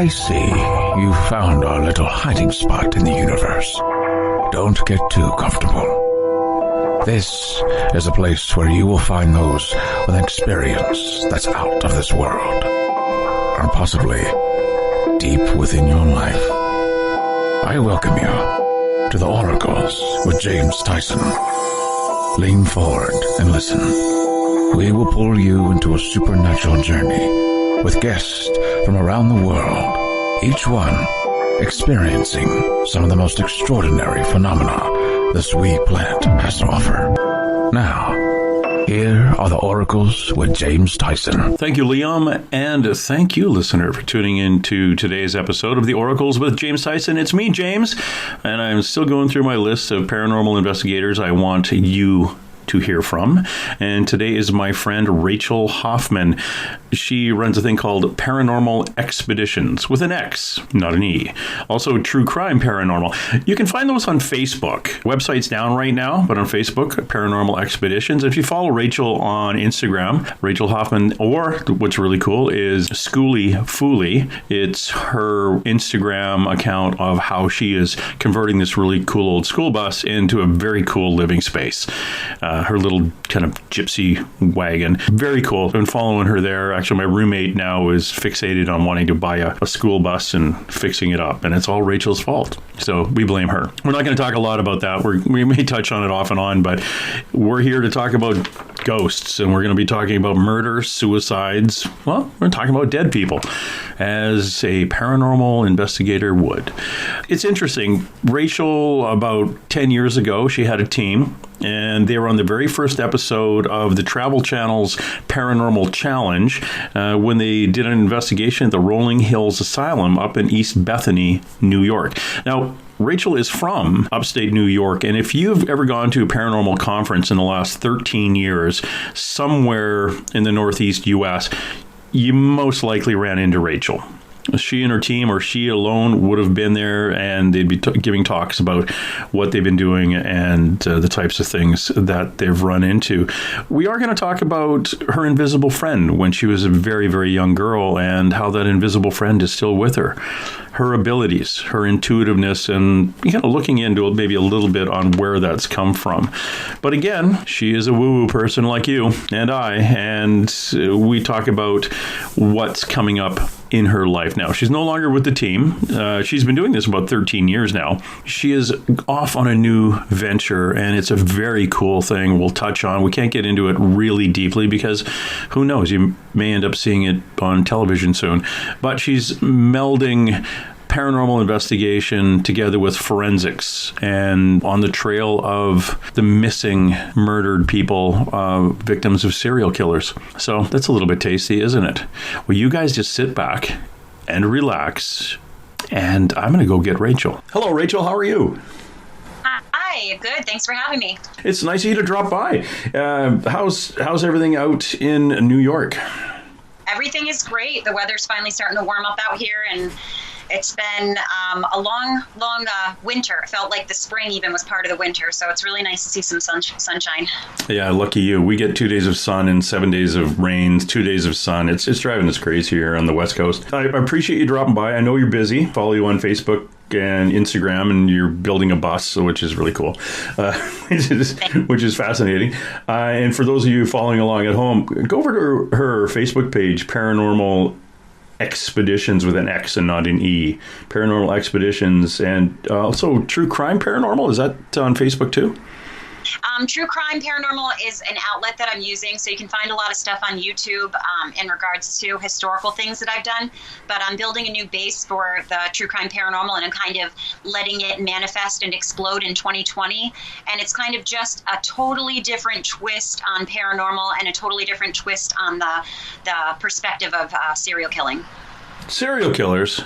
I see you found our little hiding spot in the universe. Don't get too comfortable. This is a place where you will find those with an experience that's out of this world, or possibly deep within your life. I welcome you to the Oracles with James Tyson. Lean forward and listen. We will pull you into a supernatural journey with guests from around the world, each one experiencing some of the most extraordinary phenomena this wee planet has to offer. Now, here are the Oracles with James Tyson. Thank you, Liam, and thank you, listener, for tuning in to today's episode of the Oracles with James Tyson. It's me, James, and I'm still going through my list of paranormal investigators I want you to hear from. And today is my friend Rachel Hoffman. She runs a thing called Paranormal Xpeditions with an X, not an E. Also, True Crime Paranormal. You can find those on Facebook. Website's down right now, but on Facebook, Paranormal Xpeditions. If you follow Rachel on Instagram, Rachel Hoffman, or what's really cool is Schooly Fooly. It's her Instagram account of how she is converting this really cool old school bus into a very cool living space. Her little kind of gypsy wagon. Very cool. I've been following her there. Actually, my roommate now is fixated on wanting to buy a school bus and fixing it up, and it's all Rachel's fault. So we blame her. We're not going to talk a lot about that. We may touch on it off and on, but we're here to talk about ghosts, and we're going to be talking about murder, suicides. Well, we're talking about dead people, as a paranormal investigator would. It's interesting. Rachel, about 10 years ago, she had a team, and they were on the very first episode of the Travel Channel's Paranormal Challenge when they did an investigation at the Rolling Hills Asylum up in East Bethany, New York. Now, Rachel is from upstate New York, and if you've ever gone to a paranormal conference in the last 13 years, somewhere in the Northeast U.S., you most likely ran into Rachel. She and her team, or she alone, would have been there, and they'd be giving talks about what they've been doing and the types of things that they've run into. We are going to talk about her invisible friend when she was a very, very young girl, and how that invisible friend is still with her. Her abilities, her intuitiveness, and looking into it maybe a little bit on where that's come from. But again, she is a woo-woo person like you and I, and we talk about what's coming up in her life now. She's no longer with the team. She's been doing this about 13 years now. She is off on a new venture, and it's a very cool thing we'll touch on. We can't get into it really deeply because who knows, you may end up seeing it on television soon. But she's melding paranormal investigation together with forensics, and on the trail of the missing, murdered people, victims of serial killers. So that's a little bit tasty, isn't it? Well, you guys just sit back and relax, and I'm going to go get Rachel. Hello, Rachel. How are you? Hi, good. Thanks for having me. It's nice of you to drop by. How's everything out in New York? Everything is great. The weather's finally starting to warm up out here, and it's been a long winter. It felt like the spring even was part of the winter, so it's really nice to see some sunshine. Yeah, lucky you. We get 2 days of sun and 7 days of rain, 2 days of sun. It's driving us crazy here on the West Coast. I appreciate you dropping by. I know you're busy. Follow you on Facebook and Instagram, and you're building a bus, which is really cool, which is fascinating. And for those of you following along at home, go over to her Facebook page, Paranormal Xpeditions with an X and not an E. Paranormal Xpeditions, and also True Crime Paranormal. Is that on Facebook too? True Crime Paranormal is an outlet that I'm using, so you can find a lot of stuff on YouTube in regards to historical things that I've done. But I'm building a new base for the True Crime Paranormal, and I'm kind of letting it manifest and explode in 2020. And it's kind of just a totally different twist on paranormal and a totally different twist on the perspective of serial killing. Serial killers?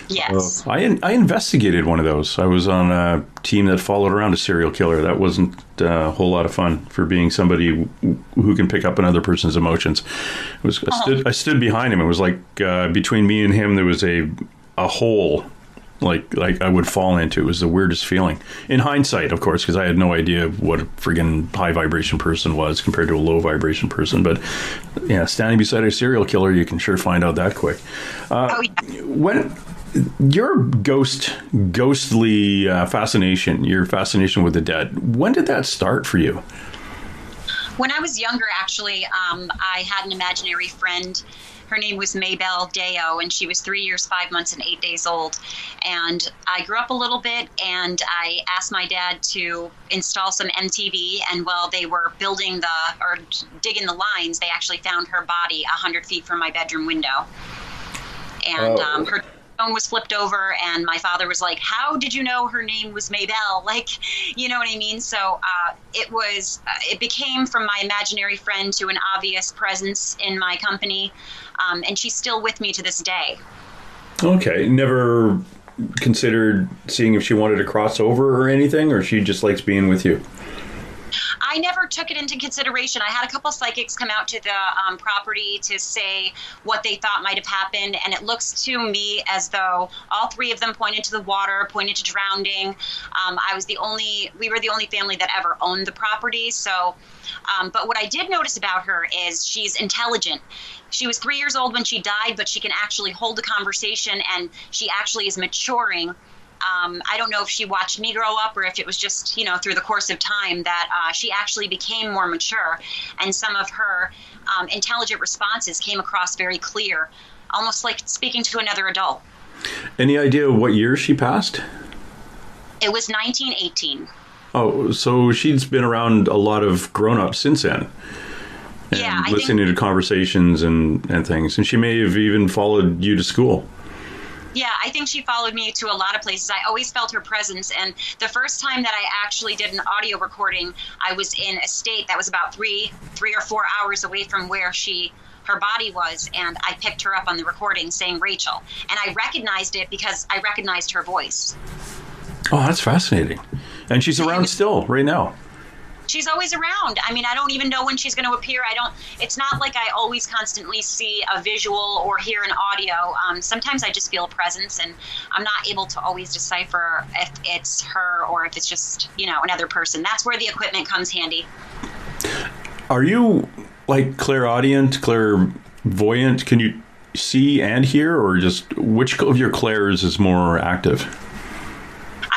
Yes. I investigated one of those. I was on a team that followed around a serial killer. That wasn't a whole lot of fun for being somebody who can pick up another person's emotions. It was I stood behind him. It was like between me and him there was a hole like I would fall into. It was the weirdest feeling. In hindsight, of course, because I had no idea what a friggin' high vibration person was compared to a low vibration person. But yeah, standing beside a serial killer, you can sure find out that quick. When your ghostly fascination, your fascination with the dead, when did that start for you? When I was younger, actually, I had an imaginary friend. Her name was Maybelle Deo, and she was 3 years, 5 months, and 8 days old. And I grew up a little bit, and I asked my dad to install some MTV. And while they were digging the lines, they actually found her body 100 feet from my bedroom window. And her phone was flipped over, and my father was like, "How did you know her name was Maybelle?" Like, you know what I mean? So it became from my imaginary friend to an obvious presence in my company, and she's still with me to this day. Okay. Never considered seeing if she wanted to cross over or anything, or she just likes being with you? I never took it into consideration. I had a couple psychics come out to the property to say what they thought might have happened, and it looks to me as though all three of them pointed to the water, pointed to drowning. We were the only family that ever owned the property. So, but what I did notice about her is she's intelligent. She was 3 years old when she died, but she can actually hold a conversation, and she actually is maturing. I don't know if she watched me grow up or if it was just, through the course of time that she actually became more mature, and some of her intelligent responses came across very clear, almost like speaking to another adult. Any idea what year she passed? It was 1918. Oh, so she's been around a lot of grown-ups since then. And yeah, listening to conversations and things. And she may have even followed you to school. Yeah, I think she followed me to a lot of places. I always felt her presence. And the first time that I actually did an audio recording, I was in a state that was about three or 4 hours away from where her body was. And I picked her up on the recording saying Rachel. And I recognized it because I recognized her voice. Oh, that's fascinating. And she's around still right now. She's always around. I mean, I don't even know when she's going to appear. It's not like I always constantly see a visual or hear an audio. Sometimes I just feel a presence, and I'm not able to always decipher if it's her or if it's just, another person. That's where the equipment comes handy. Are you like clairaudient, clairvoyant? Can you see and hear, or just which of your clairs is more active?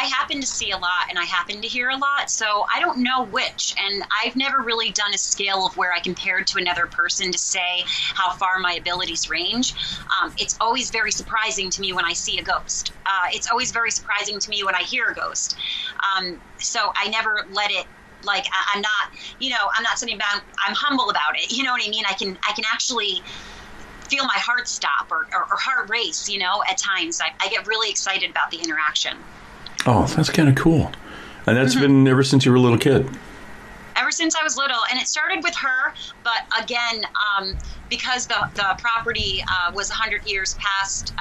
I happen to see a lot and I happen to hear a lot, so I don't know which. And I've never really done a scale of where I compared to another person to say how far my abilities range. It's always very surprising to me when I see a ghost. It's always very surprising to me when I hear a ghost. So I never let it, like, I'm not something about, I'm humble about it. You know what I mean? I can actually feel my heart stop or heart race, at times. I get really excited about the interaction. Oh, that's kind of cool. And that's been ever since you were a little kid? Ever since I was little. And it started with her, but again, because the property was 100 years past,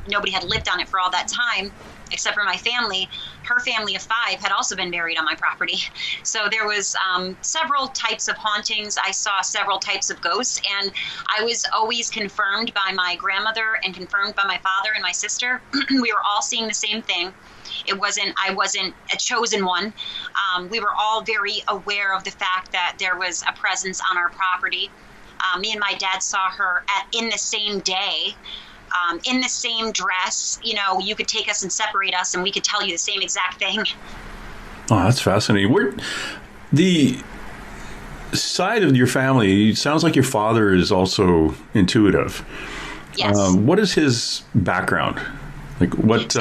nobody had lived on it for all that time, except for my family. Her family of 5 had also been buried on my property. So there was several types of hauntings. I saw several types of ghosts, and I was always confirmed by my grandmother and confirmed by my father and my sister. We were all seeing the same thing. I wasn't a chosen one. We were all very aware of the fact that there was a presence on our property. Me and my dad saw her in the same day, in the same dress. You could take us and separate us, and we could tell you the same exact thing. Oh, that's fascinating. The side of your family, it sounds like your father is also intuitive. Yes. What is his background? Like what?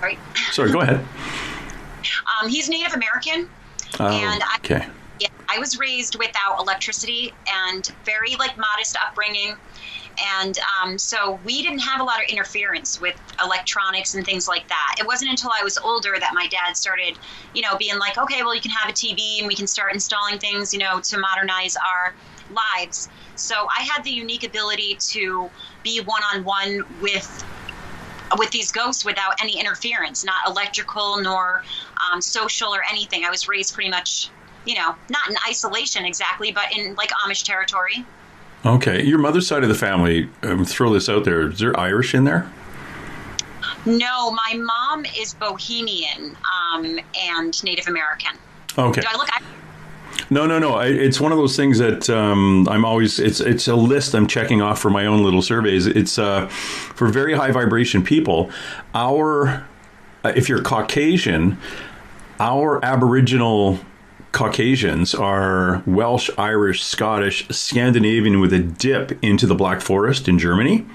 Right. Sorry, go ahead. He's Native American. And okay. I was raised without electricity and very modest upbringing. And so we didn't have a lot of interference with electronics and things like that. It wasn't until I was older that my dad started, being like, okay, well, you can have a TV and we can start installing things, to modernize our lives. So I had the unique ability to be one-on-one with these ghosts without any interference, not electrical nor social or anything. I was raised pretty much, not in isolation exactly, but in Amish territory. Okay. Your mother's side of the family, throw this out there, is there Irish in there? No, my mom is Bohemian and Native American. Okay. Do I look? No. It's one of those things that I'm always. It's a list I'm checking off for my own little surveys. It's for very high vibration people. If you're Caucasian, our Aboriginal Caucasians are Welsh, Irish, Scottish, Scandinavian with a dip into the Black Forest in Germany.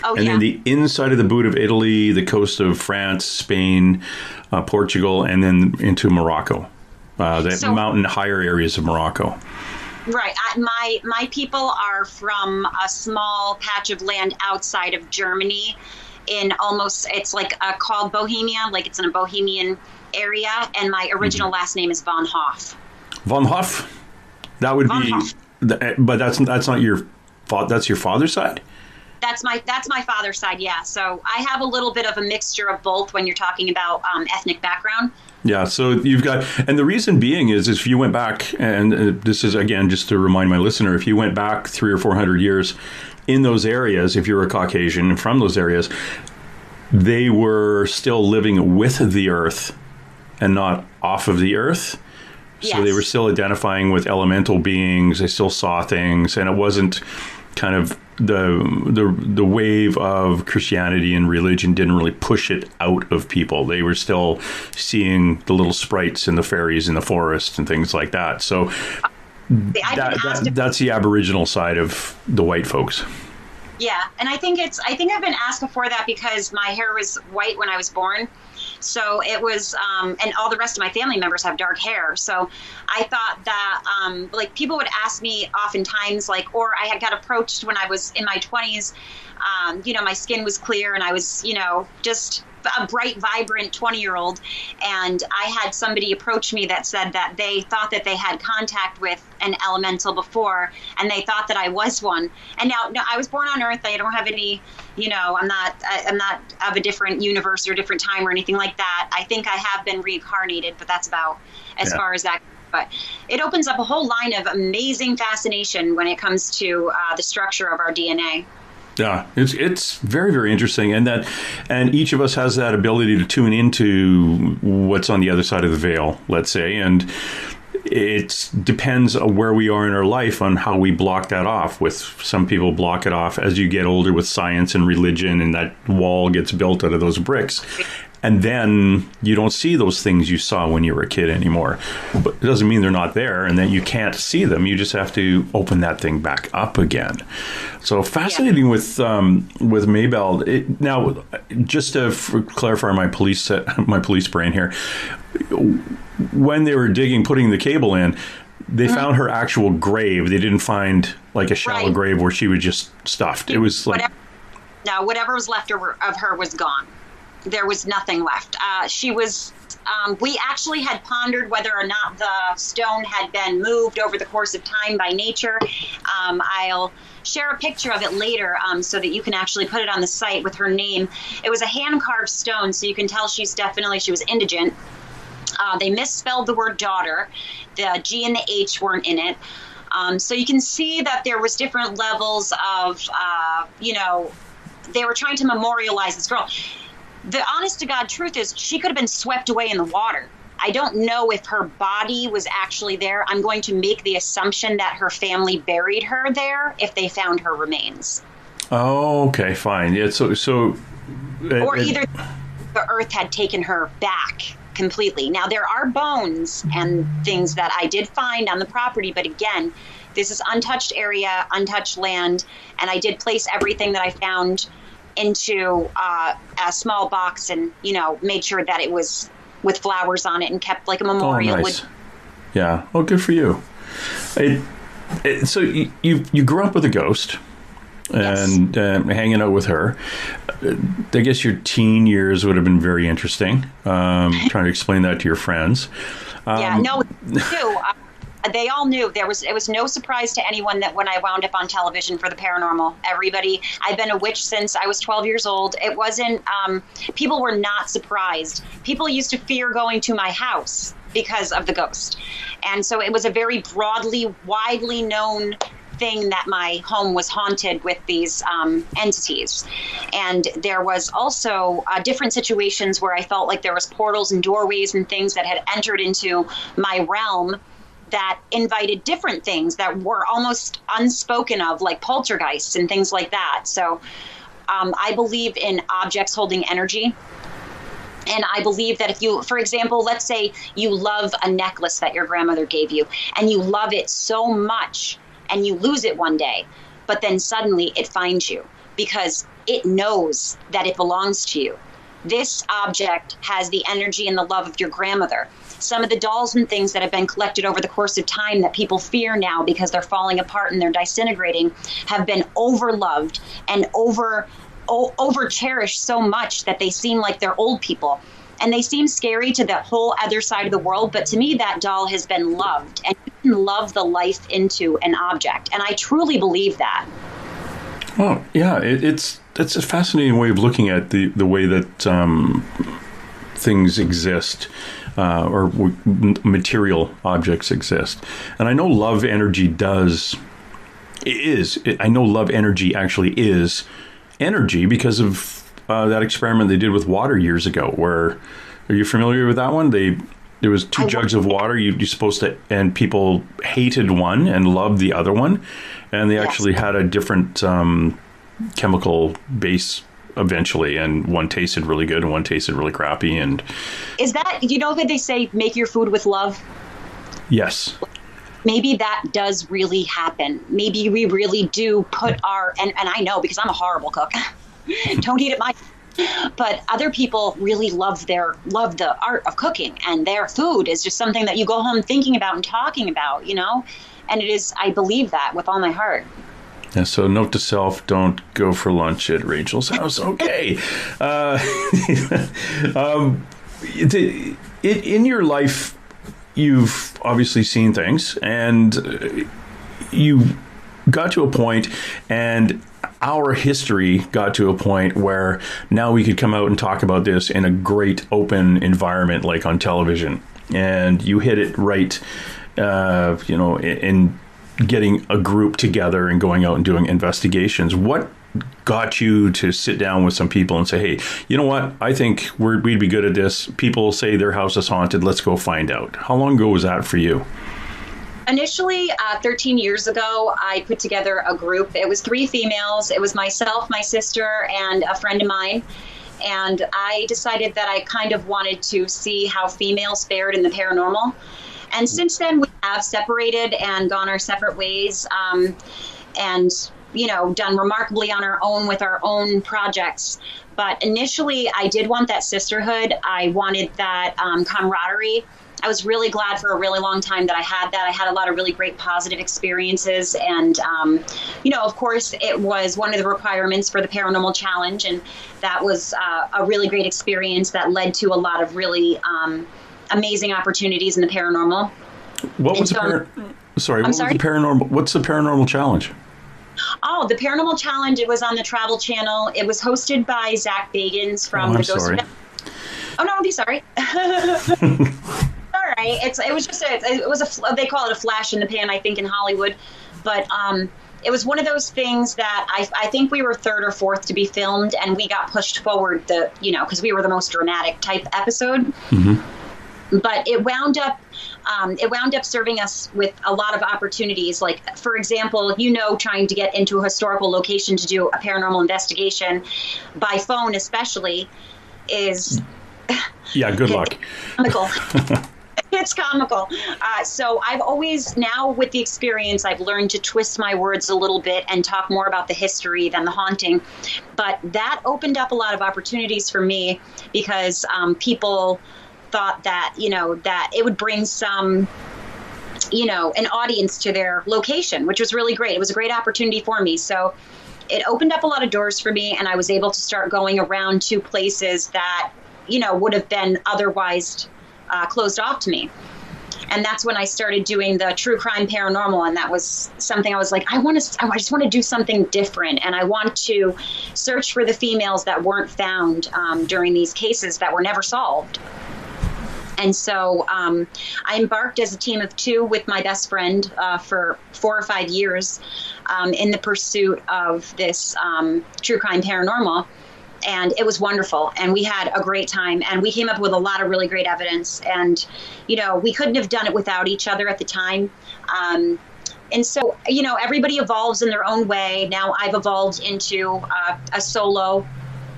Oh, and then the inside of the boot of Italy, the coast of France, Spain, Portugal, and then into Morocco. The mountain higher areas of Morocco. Right. My people are from a small patch of land outside of Germany it's like called Bohemia, like it's in a Bohemian area. And my original last name is Von Hoff. Von Hoff? That would be, Hoff. But that's not that's your father's side? That's my father's side, yeah. So I have a little bit of a mixture of both when you're talking about ethnic background. Yeah, so you've got, and the reason being is if you went back, and this is, again, just to remind my listener, if you went back 300 or 400 years in those areas, if you're a Caucasian from those areas, they were still living with the earth and not off of the earth. So They were still identifying with elemental beings. They still saw things, and it wasn't kind of the wave of Christianity and religion didn't really push it out of people. They were still seeing the little sprites and the fairies in the forest and things like that. So that's the Aboriginal side of the white folks. Yeah, and I think I've been asked before that because my hair was white when I was born. So it was, and all the rest of my family members have dark hair. So I thought that, like, people would ask me oftentimes, like, or I had got approached when I was in my 20s, my skin was clear and I was, just a bright, vibrant 20-year-old. And I had somebody approach me that said that they thought that they had contact with an elemental before, and they thought that I was one. And now, no, I was born on Earth. I don't have any, I'm not of a different universe or different time or anything like that. I think I have been reincarnated, but that's about as far as that. But it opens up a whole line of amazing fascination when it comes to the structure of our DNA. Yeah, it's very, very interesting, and each of us has that ability to tune into what's on the other side of the veil, let's say, and it depends on where we are in our life on how we block that off. With some people block it off as you get older with science and religion, and that wall gets built out of those bricks. And then you don't see those things you saw when you were a kid anymore. But it doesn't mean they're not there and that you can't see them. You just have to open that thing back up again. So fascinating with Maybelle. Now, just to clarify my police brain here, when they were putting the cable in, they found her actual grave. They didn't find like a shallow grave where she was just stuffed. It was like whatever was left of her was gone. There was nothing left. She was, we actually had pondered whether or not the stone had been moved over the course of time by nature. I'll share a picture of it later so that you can actually put it on the site with her name. It was a hand-carved stone, so you can tell she was indigent. They misspelled the word daughter. The G and the H weren't in it. So you can see that there was different levels of, they were trying to memorialize this girl. The honest to God truth is she could have been swept away in the water. I don't know if her body was actually there. I'm going to make the assumption that her family buried her there if they found her remains. Oh, okay, fine. Yeah, so or either the earth had taken her back completely. Now, there are bones and things that I did find on the property, but again, this is untouched area, untouched land, and I did place everything that I found into a small box and, made sure that it was with flowers on it and kept like a memorial. Oh, nice. Yeah. Oh, good for you. So you grew up with a ghost and hanging out with her. I guess your teen years would have been very interesting. Trying to explain that to your friends. They all knew. It was no surprise to anyone that when I wound up on television for the paranormal, I've been a witch since I was 12 years old. It wasn't, people were not surprised. People used to fear going to my house because of the ghost. And so it was a very widely known thing that my home was haunted with these entities. And there was also different situations where I felt like there was portals and doorways and things that had entered into my realm that invited different things that were almost unspoken of, like poltergeists and things like that. So I believe in objects holding energy. And I believe that if you, for example, let's say you love a necklace that your grandmother gave you, and you love it so much, and you lose it one day, but then suddenly it finds you because it knows that it belongs to you. This object has the energy and the love of your grandmother. Some of the dolls and things that have been collected over the course of time that people fear now because they're falling apart and they're disintegrating have been overloved and over cherished so much that they seem like they're old people. And they seem scary to the whole other side of the world. But to me, that doll has been loved, and you can love the life into an object. And I truly believe that. Oh, yeah. It's a fascinating way of looking at the way that things exist, or material objects exist. And I know love energy I know love energy actually is energy because of that experiment they did with water years ago. Are you familiar with that one? There was two jugs of water. You're supposed to, and people hated one and loved the other one, and they actually had a different chemical base eventually, and one tasted really good and one tasted really crappy. And is that, you know that they say make your food with love? Yes. Maybe that does really happen. Maybe we really do put and I know because I'm a horrible cook. Don't eat it but other people really love the art of cooking, and their food is just something that you go home thinking about and talking about, and it is, I believe that with all my heart. Yeah, so note to self, don't go for lunch at Rachel's house. Okay. In your life, you've obviously seen things, and you got to a point, and our history got to a point where now we could come out and talk about this in a great open environment like on television. And you hit it right, in getting a group together and going out and doing investigations. What got you to sit down with some people and say, hey, you know what? I think we'd be good at this. People say their house is haunted. Let's go find out. How long ago was that for you? Initially, 13 years ago, I put together a group. It was 3 females. It was myself, my sister, and a friend of mine. And I decided that I kind of wanted to see how females fared in the paranormal. And since then, we have separated and gone our separate ways, and done remarkably on our own with our own projects. But initially, I did want that sisterhood. I wanted that camaraderie. I was really glad for a really long time that I had that. I had a lot of really great positive experiences. And, of course, it was one of the requirements for the Paranormal Challenge. And that was a really great experience that led to a lot of really amazing opportunities in the paranormal. What's the Paranormal Challenge? Oh, the Paranormal Challenge, it was on the Travel Channel. It was hosted by Zach Bagans from the Ghost of... Oh, no, be sorry. All right. It was they call it a flash in the pan, I think, in Hollywood. But it was one of those things that I think we were 3rd or 4th to be filmed, and we got pushed forward because we were the most dramatic type episode. Mm-hmm. But it wound up serving us with a lot of opportunities. Like, for example, trying to get into a historical location to do a paranormal investigation by phone, especially, is good luck. Comical. It's comical. So I've always, now with the experience, I've learned to twist my words a little bit and talk more about the history than the haunting. But that opened up a lot of opportunities for me because people thought that, that it would bring some, an audience to their location, which was really great. It was a great opportunity for me. So it opened up a lot of doors for me, and I was able to start going around to places that, would have been otherwise closed off to me. And that's when I started doing the true crime paranormal. And that was something I was like, I just want to do something different. And I want to search for the females that weren't found during these cases that were never solved. And so I embarked as a team of 2 with my best friend for 4 or 5 years in the pursuit of this true crime paranormal. And it was wonderful. And we had a great time. And we came up with a lot of really great evidence. And, you know, we couldn't have done it without each other at the time. And so, you know, everybody evolves in their own way. Now I've evolved into a solo,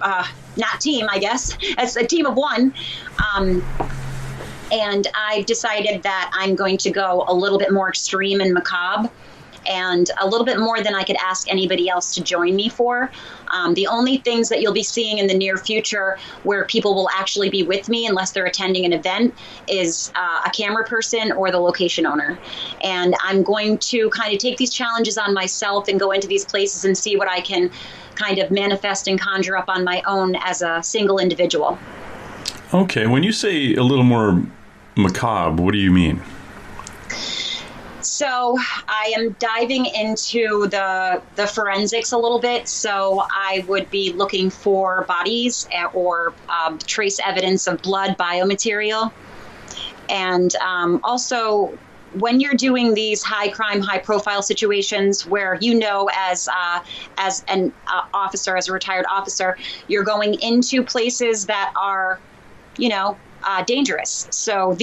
not team, I guess. It's a team of 1. And I've decided that I'm going to go a little bit more extreme and macabre, and a little bit more than I could ask anybody else to join me for. The only things that you'll be seeing in the near future where people will actually be with me, unless they're attending an event, is a camera person or the location owner. And I'm going to kind of take these challenges on myself and go into these places and see what I can kind of manifest and conjure up on my own as a single individual. Okay, when you say a little more macabre, what do you mean? So I am diving into the forensics a little bit. So I would be looking for bodies or trace evidence of blood biomaterial. And also, when you're doing these high crime, high profile situations where, you know, as an officer, as a retired officer, you're going into places that are, you know, dangerous. So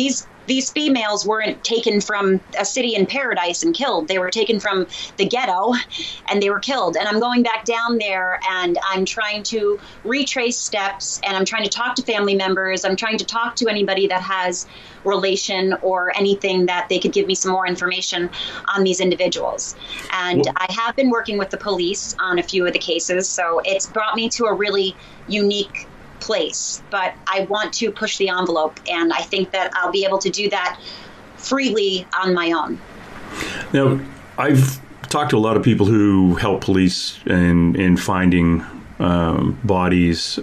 these females weren't taken from a city in paradise and killed. They were taken from the ghetto and they were killed. And I'm going back down there and I'm trying to retrace steps, and I'm trying to talk to family members. I'm trying to talk to anybody that has relation or anything that they could give me some more information on these individuals. And I have been working with the police on a few of the cases. So it's brought me to a really unique place, but I want to push the envelope, and I think that I'll be able to do that freely on my own. Now, I've talked to a lot of people who help police in finding bodies,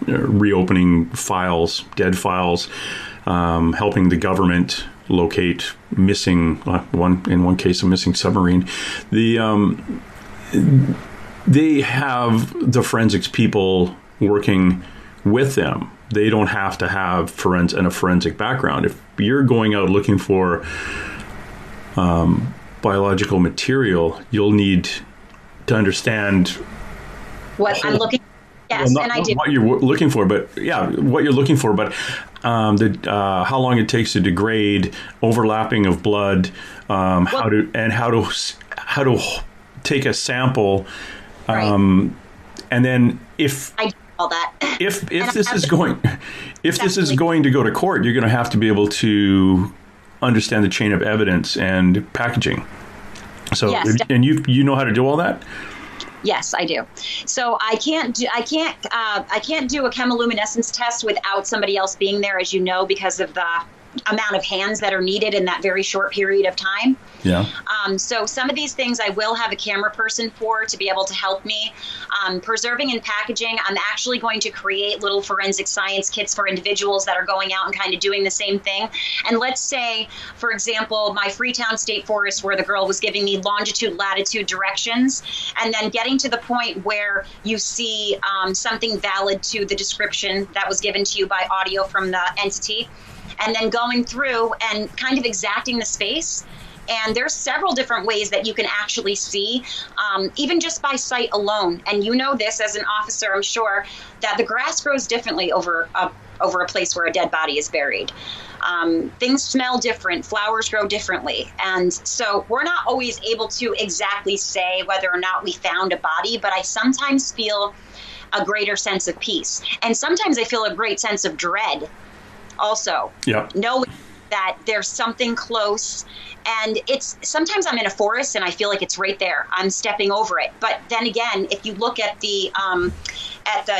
reopening files, dead files, helping the government locate missing, in one case, a missing submarine. They have the forensics people working with them. They don't have to have a forensic background. If you're going out looking for biological material, you'll need to understand what I'm looking. Yes, well, and I do. What you're looking for, but what you're looking for, but how long it takes to degrade, overlapping of blood, how to take a sample, right. And then if I do all that. If this is going to go to court, you're going to have to be able to understand the chain of evidence and packaging. So, yes, and you know how to do all that? Yes, I do. So I can't do a chemiluminescence test without somebody else being there, as you know, because of the amount of hands that are needed in that very short period of time. Yeah. So some of these things I will have a camera person for to be able to help me. Preserving and packaging, I'm actually going to create little forensic science kits for individuals that are going out and kind of doing the same thing. And let's say, for example, my Freetown State Forest, where the girl was giving me longitude, latitude directions, and then getting to the point where you see something valid to the description that was given to you by audio from the entity, and then going through and kind of exacting the space. And there's several different ways that you can actually see, even just by sight alone. And you know this as an officer, I'm sure, that the grass grows differently over a place where a dead body is buried. Things smell different, flowers grow differently. And so we're not always able to exactly say whether or not we found a body, but I sometimes feel a greater sense of peace. And sometimes I feel a great sense of dread also. Yeah. Knowing that there's something close, and sometimes I'm in a forest and I feel like it's right there. I'm stepping over it. But then again, if you look at the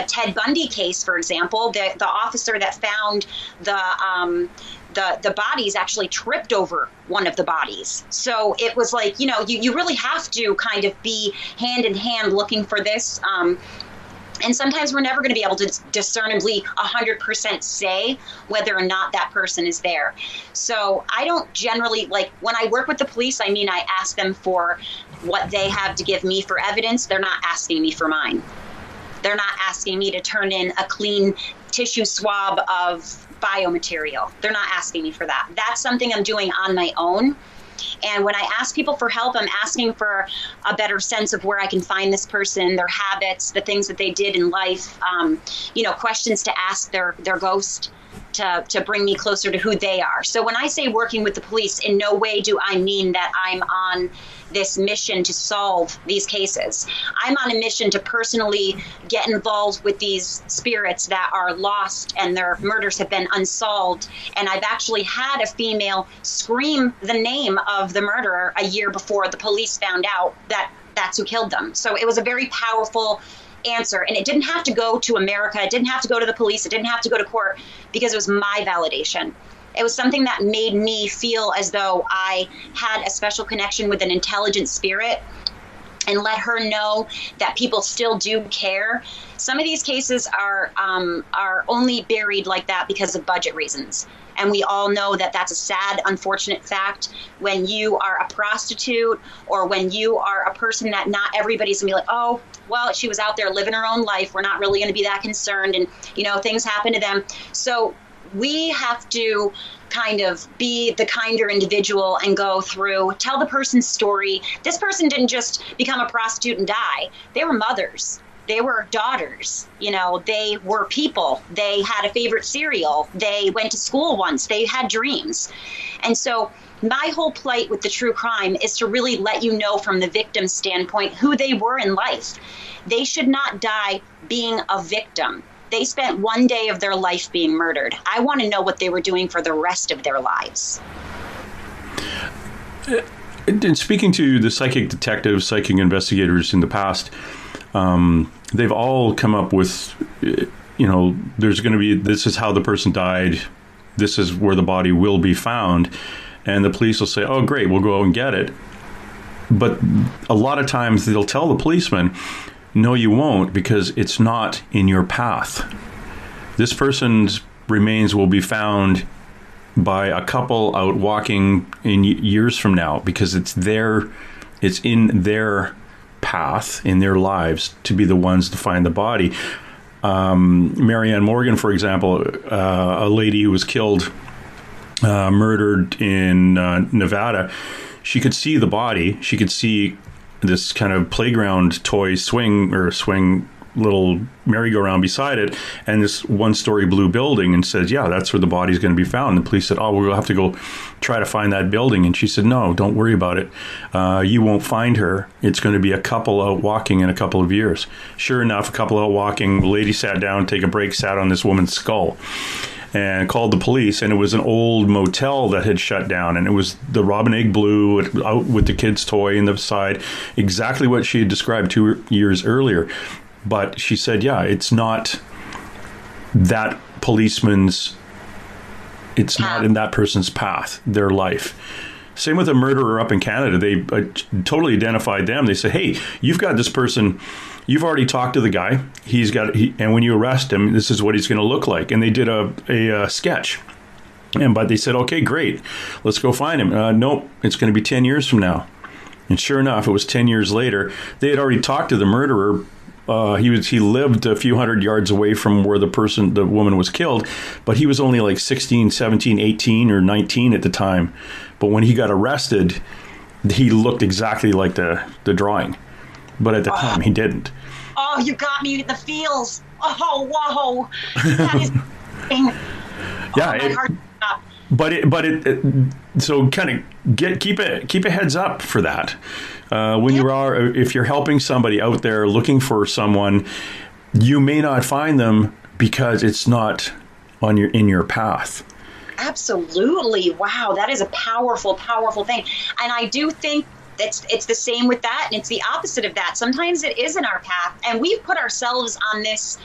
Ted Bundy case, for example, the officer that found the bodies actually tripped over one of the bodies. So it was like, you really have to kind of be hand in hand looking for this. And sometimes we're never going to be able to discernibly 100% say whether or not that person is there. So I don't generally, when I work with the police, I ask them for what they have to give me for evidence. They're not asking me for mine. They're not asking me to turn in a clean tissue swab of biomaterial. They're not asking me for that. That's something I'm doing on my own. And when I ask people for help, I'm asking for a better sense of where I can find this person, their habits, the things that they did in life, questions to ask their ghost to bring me closer to who they are. So when I say working with the police, in no way do I mean that I'm on this mission to solve these cases. I'm on a mission to personally get involved with these spirits that are lost and their murders have been unsolved. And I've actually had a female scream the name of the murderer a year before the police found out that that's who killed them. So it was a very powerful answer. And it didn't have to go to America. It didn't have to go to the police. It didn't have to go to court, because it was my validation. It was something that made me feel as though I had a special connection with an intelligent spirit and let her know that people still do care. Some of these cases are only buried like that because of budget reasons. And we all know that that's a sad, unfortunate fact. When you are a prostitute, or when you are a person that not everybody's gonna be like, oh, well, she was out there living her own life. We're not really gonna be that concerned. And, things happen to them. So we have to kind of be the kinder individual and go through, tell the person's story. This person didn't just become a prostitute and die. They were mothers. They were daughters. They were people. They had a favorite cereal. They went to school once. They had dreams. And so my whole plight with the true crime is to really let you know from the victim's standpoint who they were in life. They should not die being a victim. They spent one day of their life being murdered. I want to know what they were doing for the rest of their lives. In speaking to the psychic detectives, psychic investigators in the past, they've all come up with, there's going to be, this is how the person died. This is where the body will be found. And the police will say, oh, great, we'll go out and get it. But a lot of times they'll tell the policeman, no, you won't, because it's not in your path. This person's remains will be found by a couple out walking in years from now, because it's in their path, in their lives, to be the ones to find the body. Marianne Morgan, for example, a lady who was killed, murdered in Nevada, she could see the body. She could see this kind of playground toy swing little merry-go-round beside it, and this one-story blue building, and says, yeah, that's where the body's going to be found. And the police said, oh, we'll have to go try to find that building. And she said, no, don't worry about it. You won't find her. It's going to be a couple out walking in a couple of years. Sure enough, a couple out walking, the lady sat down, take a break, sat on this woman's skull, and called the police. And it was an old motel that had shut down, and it was the robin egg blue out with the kid's toy in the side, exactly what she had described 2 years earlier. But she said, yeah, it's not that policeman's, it's not in that person's path, their life. Same with a murderer up in Canada. They totally identified them. They said, hey, you've got this person, you've already talked to the guy. And when you arrest him, this is what he's going to look like. And they did a sketch. But they said, okay, great, let's go find him. Nope, it's going to be 10 years from now. And sure enough, it was 10 years later. They had already talked to the murderer. He lived a few hundred yards away from where the woman was killed, but he was only like 16, 17, 18 or 19 at the time. But when he got arrested, he looked exactly like the drawing. But at the time, he didn't. Oh, you got me in the feels. Oh, whoa. That is yeah, my heart. So kind of keep a heads up for that. If you're helping somebody out there looking for someone, you may not find them because it's not in your path. Absolutely. Wow. That is a powerful, powerful thing. And I do think it's the same with that. And it's the opposite of that. Sometimes it is in our path, and we've put ourselves on this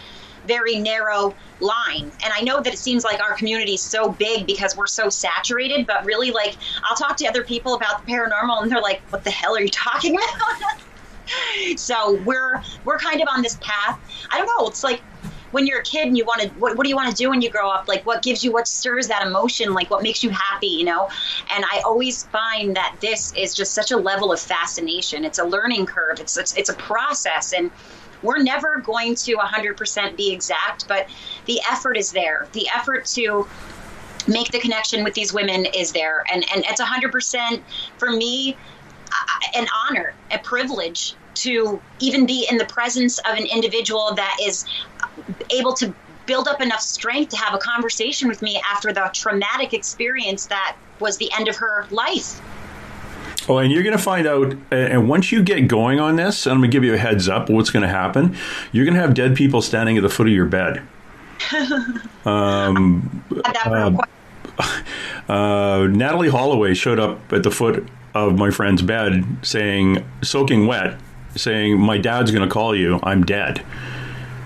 very narrow line. And I know that it seems like our community is so big because we're so saturated, but really, like, I'll talk to other people about the paranormal and they're like, what the hell are you talking about? So we're kind of on this path. I don't know. It's like when you're a kid and you want to, what do you want to do when you grow up? Like, what stirs that emotion? Like, what makes you happy, And I always find that this is just such a level of fascination. It's a learning curve. It's a process. And we're never going to 100% be exact, but the effort is there. The effort to make the connection with these women is there. And it's 100% for me, an honor, a privilege to even be in the presence of an individual that is able to build up enough strength to have a conversation with me after the traumatic experience that was the end of her life. Oh, and you're going to find out, and once you get going on this, and I'm going to give you a heads up what's going to happen, you're going to have dead people standing at the foot of your bed. Natalie Holloway showed up at the foot of my friend's bed saying, soaking wet, saying, my dad's going to call you, I'm dead.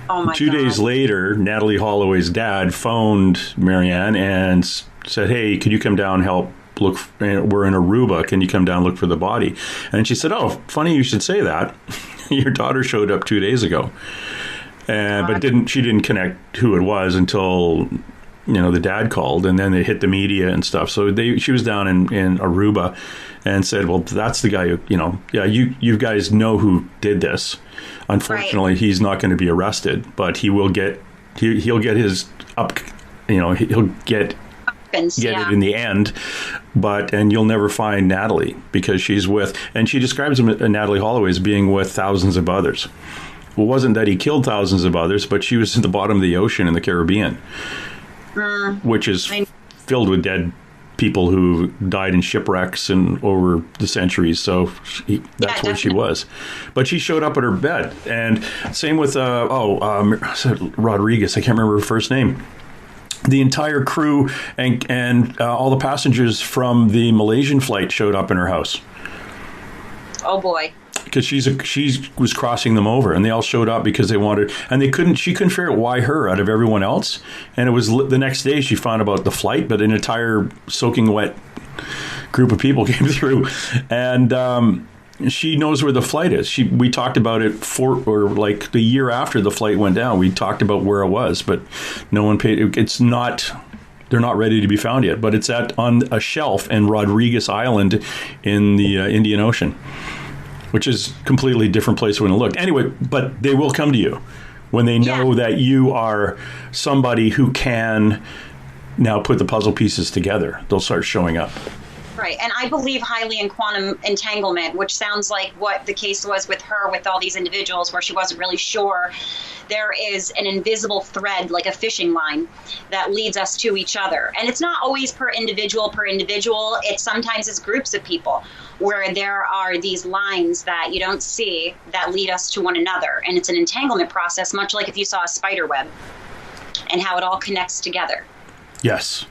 Oh my 2 days later, Natalie Holloway's dad phoned Marianne and said, hey, could you come down and help look? We're in Aruba. Can you come down and look for the body? And she said, oh, funny you should say that. Your daughter showed up 2 days ago. But she didn't connect who it was until, the dad called, and then they hit the media and stuff. So she was down in Aruba and said, well, that's the guy who, you guys know who did this. Unfortunately, right. He's not going to be arrested, but he will get, he'll get his up, he'll get it in the end. And you'll never find Natalie because she's with, and she describes Natalie Holloway as being with thousands of others. Well, it wasn't that he killed thousands of others, but she was at the bottom of the ocean in the Caribbean, which is filled with dead people who died in shipwrecks and over the centuries. So that's where she was. But she showed up at her bed. And same with, Rodriguez. I can't remember her first name. The entire crew and all the passengers from the Malaysian flight showed up in her house. Oh, boy. Because she was crossing them over, and they all showed up because they wanted, and she couldn't figure out why her out of everyone else. And it was the next day she found about the flight, but an entire soaking wet group of people came through, and she knows where the flight is. We talked about it the year after the flight went down. We talked about where it was, but no one paid. It's not. They're not ready to be found yet, but it's on a shelf in Rodriguez Island in the Indian Ocean, which is a completely different place when it looked. Anyway, but they will come to you when they know that you are somebody who can now put the puzzle pieces together. They'll start showing up. Right. And I believe highly in quantum entanglement, which sounds like what the case was with her, with all these individuals where she wasn't really sure. There is an invisible thread, like a fishing line, that leads us to each other. And it's not always per individual. It's sometimes it's groups of people where there are these lines that you don't see that lead us to one another. And it's an entanglement process, much like if you saw a spider web and how it all connects together. Yes.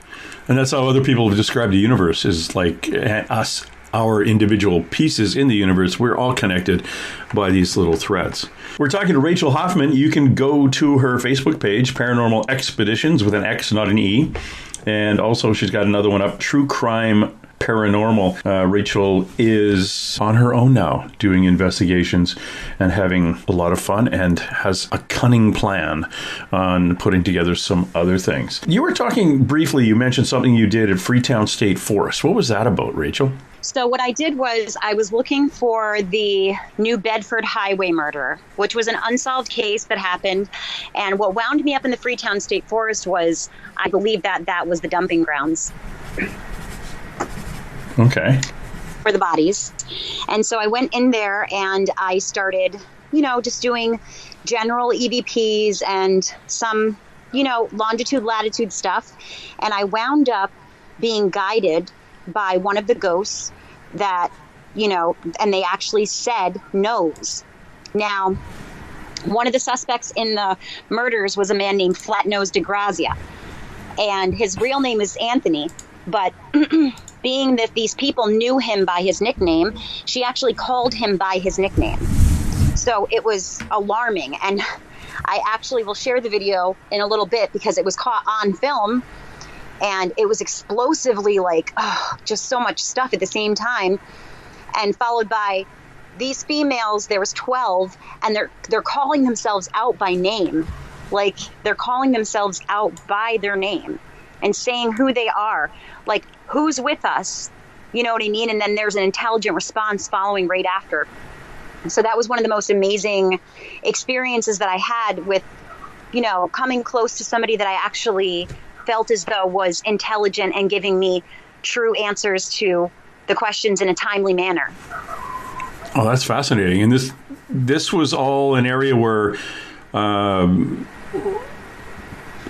And that's how other people have described the universe, is like us, our individual pieces in the universe. We're all connected by these little threads. We're talking to Rachel Hoffman. You can go to her Facebook page, Paranormal Xpeditions, with an X, not an E. And also she's got another one up, True Crime Paranormal. Rachel is on her own now, doing investigations and having a lot of fun, and has a cunning plan on putting together some other things. You were talking briefly, you mentioned something you did at Freetown State Forest. What was that about, Rachel? So what I did was I was looking for the New Bedford highway murder, which was an unsolved case that happened. And what wound me up in the Freetown State Forest was, I believe that was the dumping grounds. Okay. For the bodies. And so I went in there and I started, just doing general EVPs and some, longitude, latitude stuff. And I wound up being guided by one of the ghosts that, and they actually said knows. Now, one of the suspects in the murders was a man named Flatnose DeGrazia. And his real name is Anthony, but being that these people knew him by his nickname, she actually called him by his nickname. So it was alarming. And I actually will share the video in a little bit because it was caught on film, and it was explosively just so much stuff at the same time. And followed by these females, there was 12, and they're calling themselves out by name. Like, they're calling themselves out by their name and saying who they are. Like, who's with us? You know what I mean? And then there's an intelligent response following right after. So that was one of the most amazing experiences that I had with, coming close to somebody that I actually felt as though was intelligent and giving me true answers to the questions in a timely manner. Oh, that's fascinating. And this was all an area where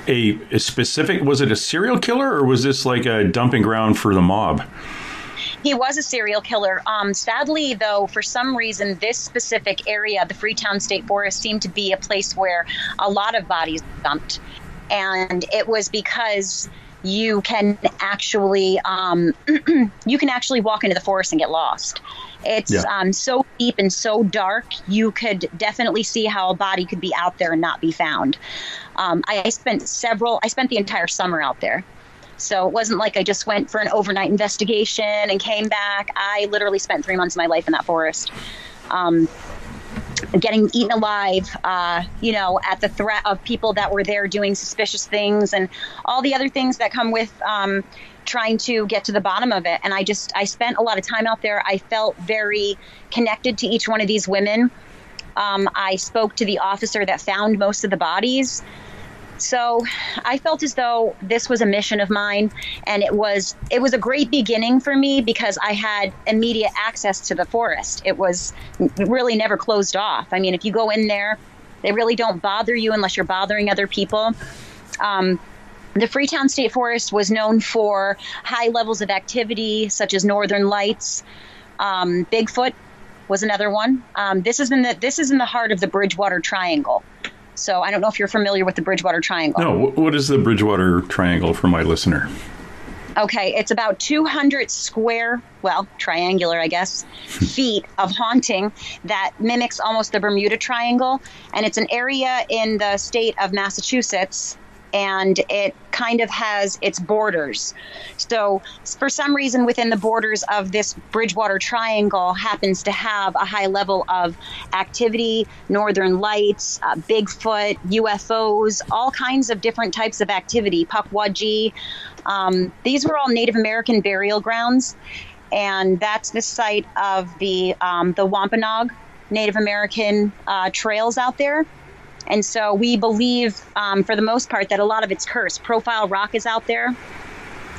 a specific, was it a serial killer, or was this like a dumping ground for the mob? He was a serial killer. Sadly, though, for some reason, this specific area, the Freetown State Forest, seemed to be a place where a lot of bodies dumped. And it was because you can actually walk into the forest and get lost. It's so deep and so dark, you could definitely see how a body could be out there and not be found. I spent the entire summer out there. So it wasn't like I just went for an overnight investigation and came back. I literally spent 3 months of my life in that forest. Getting eaten alive, at the threat of people that were there doing suspicious things and all the other things that come with trying to get to the bottom of it. And I spent a lot of time out there. I felt very connected to each one of these women. I spoke to the officer that found most of the bodies. So I felt as though this was a mission of mine, and it was a great beginning for me because I had immediate access to the forest. It was really never closed off. I mean, if you go in there, they really don't bother you unless you're bothering other people. The Freetown State Forest was known for high levels of activity, such as northern lights. Bigfoot was another one. This is in the heart of the Bridgewater Triangle. So I don't know if you're familiar with the Bridgewater Triangle. No, what is the Bridgewater Triangle for my listener? Okay, it's about 200 triangular, I guess, feet of haunting that mimics almost the Bermuda Triangle. And it's an area in the state of Massachusetts, and it kind of has its borders. So for some reason within the borders of this Bridgewater Triangle happens to have a high level of activity, northern lights, Bigfoot, UFOs, all kinds of different types of activity, Pukwudgie. These were all Native American burial grounds, and that's the site of the Wampanoag Native American trails out there. And so we believe, for the most part, that a lot of it's cursed. Profile Rock is out there,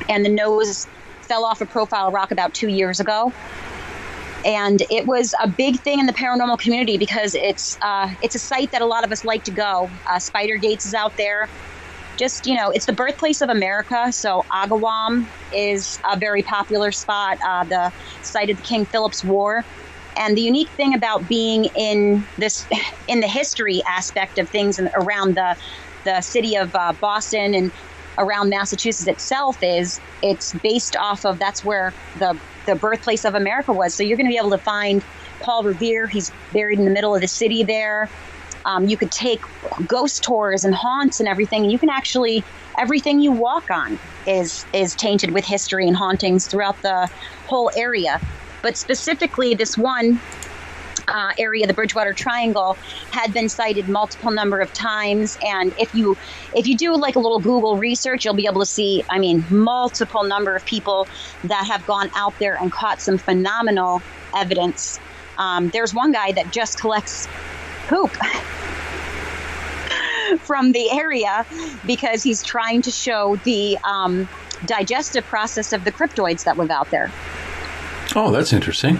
and the nose fell off of Profile Rock about 2 years ago. And it was a big thing in the paranormal community because it's a site that a lot of us like to go. Spider Gates is out there. Just, it's the birthplace of America. So Agawam is a very popular spot, the site of the King Philip's War. And the unique thing about being in the history aspect of things and around the city of Boston and around Massachusetts itself is it's based off of, that's where the birthplace of America was. So you're going to be able to find Paul Revere. He's buried in the middle of the city there. You could take ghost tours and haunts and everything. And you can actually, everything you walk on is tainted with history and hauntings throughout the whole area. But specifically, this one area, the Bridgewater Triangle, had been cited multiple number of times. And if you do like a little Google research, you'll be able to see, multiple number of people that have gone out there and caught some phenomenal evidence. There's one guy that just collects poop from the area because he's trying to show the digestive process of the cryptoids that live out there. Oh, that's interesting.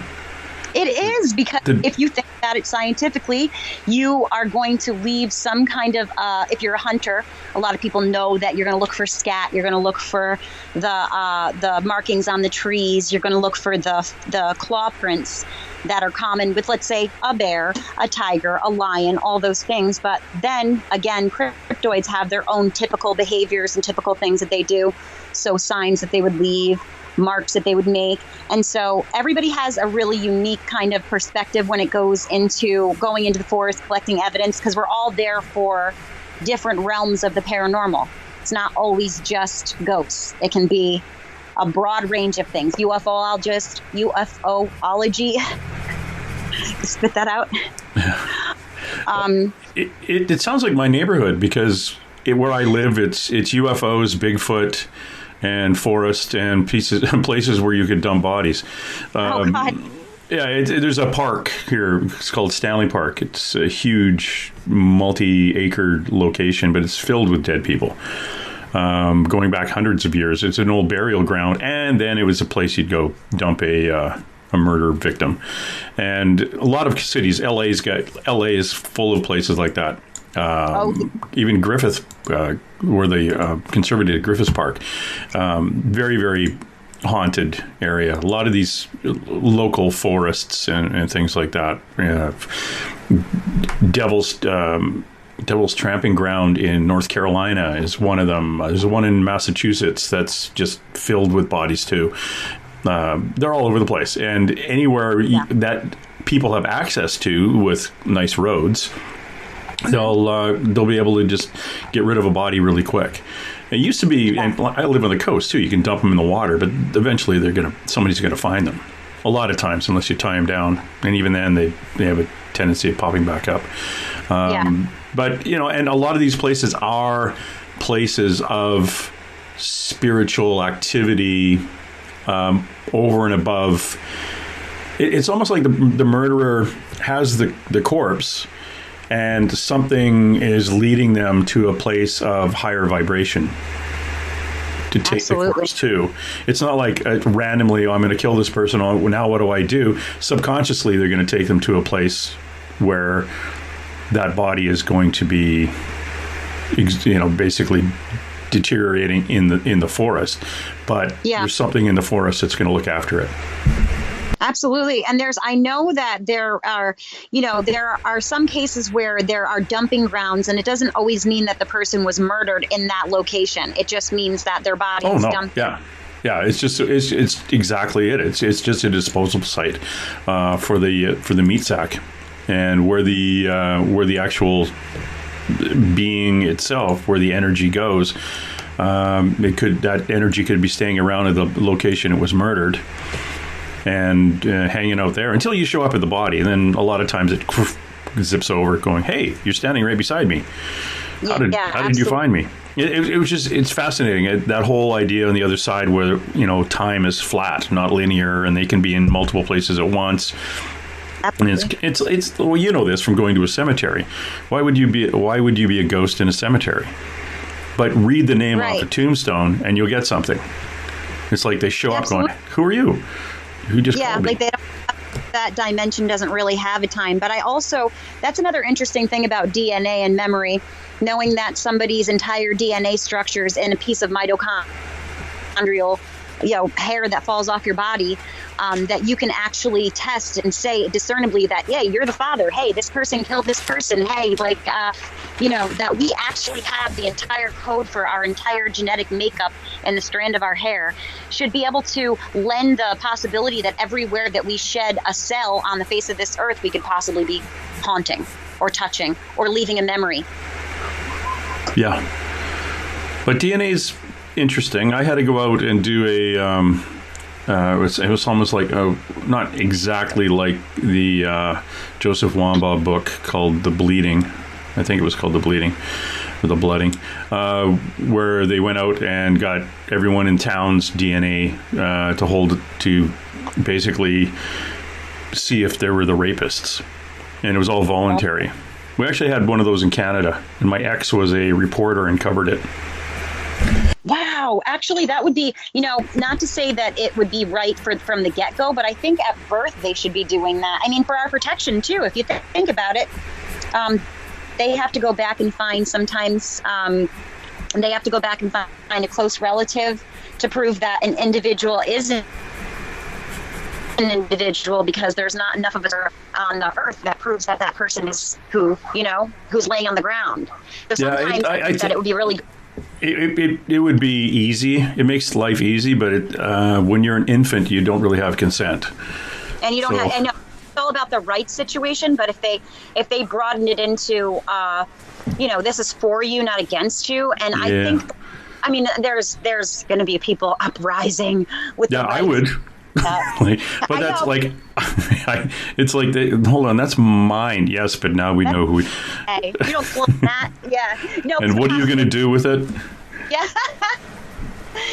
It is, because if you think about it scientifically, you are going to leave some kind of, if you're a hunter, a lot of people know that you're going to look for scat, you're going to look for the markings on the trees, you're going to look for the claw prints that are common with, let's say, a bear, a tiger, a lion, all those things. But then, again, cryptoids have their own typical behaviors and typical things that they do. So signs that they would leave, marks that they would make. And so everybody has a really unique kind of perspective when it goes into going into the forest, collecting evidence, because we're all there for different realms of the paranormal. It's not always just ghosts. It can be a broad range of things. UFOology. Spit that out. It sounds like my neighborhood because where I live, it's UFOs, Bigfoot, and forest and places where you could dump bodies. Oh God. Yeah, there's a park here. It's called Stanley Park. It's a huge multi-acre location, but it's filled with dead people. Going back hundreds of years. It's an old burial ground, and then it was a place you'd go dump a murder victim. And a lot of cities, LA is full of places like that. Even Griffith, where they conservated Griffith Park, very, very haunted area. A lot of these local forests and things like that. Devil's Tramping Ground in North Carolina is one of them. There's one in Massachusetts that's just filled with bodies too. They're all over the place, and anywhere that people have access to with nice roads, they'll be able to just get rid of a body really quick. It used to be, and I live on the coast too. You can dump them in the water, but eventually somebody's gonna find them. A lot of times, unless you tie them down, and even then they have a tendency of popping back up. But and a lot of these places are places of spiritual activity over and above. It's almost like the murderer has the corpse, and something is leading them to a place of higher vibration to take the corpse to. It's not like randomly, I'm going to kill this person. Now what do I do? Subconsciously, they're going to take them to a place where that body is going to be, basically deteriorating in the forest. But there's something in the forest that's going to look after it. Absolutely. And I know that there are some cases where there are dumping grounds, and it doesn't always mean that the person was murdered in that location. It just means that their body is dumped. Yeah. Yeah, it's exactly it. It's just a disposal site for the meat sack, and where the actual being itself, where the energy goes, that energy could be staying around at the location it was murdered, and hanging out there until you show up at the body, and then a lot of times it zips over, going, "Hey, you're standing right beside me. How did you find me?" It's fascinating, that whole idea on the other side where time is flat, not linear, and they can be in multiple places at once. Absolutely. And it's well, you know this from going to a cemetery. Why would you be a ghost in a cemetery? But read the name off the tombstone and you'll get something. It's like they show up going, "Who are you? Who just called me?" Like they don't, that dimension doesn't really have a time. But that's another interesting thing about DNA and memory, knowing that somebody's entire DNA structure is in a piece of mitochondrial hair that falls off your body, that you can actually test and say discernibly that, yeah, you're the father. Hey, this person killed this person. Hey, that we actually have the entire code for our entire genetic makeup and the strand of our hair, should be able to lend the possibility that everywhere that we shed a cell on the face of this earth, we could possibly be haunting or touching or leaving a memory. Yeah. But DNA's interesting. I had to go out and do it was almost like not exactly like the Joseph Wambaugh book called The Bleeding. I think it was called The Bleeding, or The Blooding, where they went out and got everyone in town's DNA to basically see if they were the rapists, and it was all voluntary. We actually had one of those in Canada, and my ex was a reporter and covered it. Wow. Actually, that would be, not to say that it would be right from the get-go, but I think at birth they should be doing that. I mean, for our protection, too, if you think about it, they have to go back and find sometimes, they have to go back and find a close relative to prove that an individual is an individual, because there's not enough of us on the earth that proves that person is who's laying on the ground. So sometimes I think that it would be really good. It would be easy. It makes life easy, but when you're an infant, you don't really have consent. And you don't have. I know it's all about the rights situation, but if they broaden it into, this is for you, not against you, and I think, there's going to be people uprising with. Yeah, I would. But that's like, it's like, hold on, that's mine. Yes, but now we know who. Hey, you don't want that. Yeah. No. And what are you going to do with it? Yeah.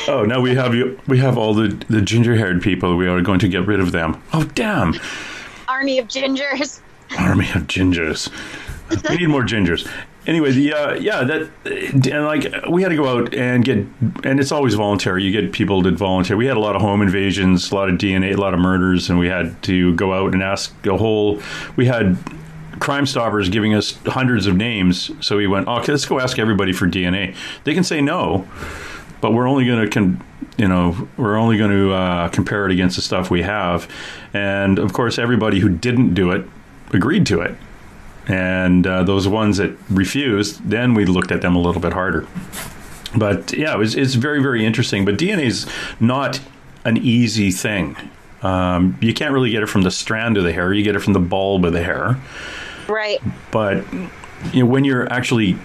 Oh, now we have all the ginger-haired people. We are going to get rid of them. Oh, damn. Army of gingers. Army of gingers. We need more gingers. Anyway, we had to go out and it's always voluntary. You get people that volunteer. We had a lot of home invasions, a lot of DNA, a lot of murders, and we had to go out and ask we had Crime Stoppers giving us hundreds of names. So we went, okay, let's go ask everybody for DNA. They can say no, but we're only going to compare it against the stuff we have. And of course, everybody who didn't do it agreed to it. And those ones that refused, then we looked at them a little bit harder. But yeah, it's very, very interesting. But DNA is not an easy thing. You can't really get it from the strand of the hair. You get it from the bulb of the hair. Right. But when you're actually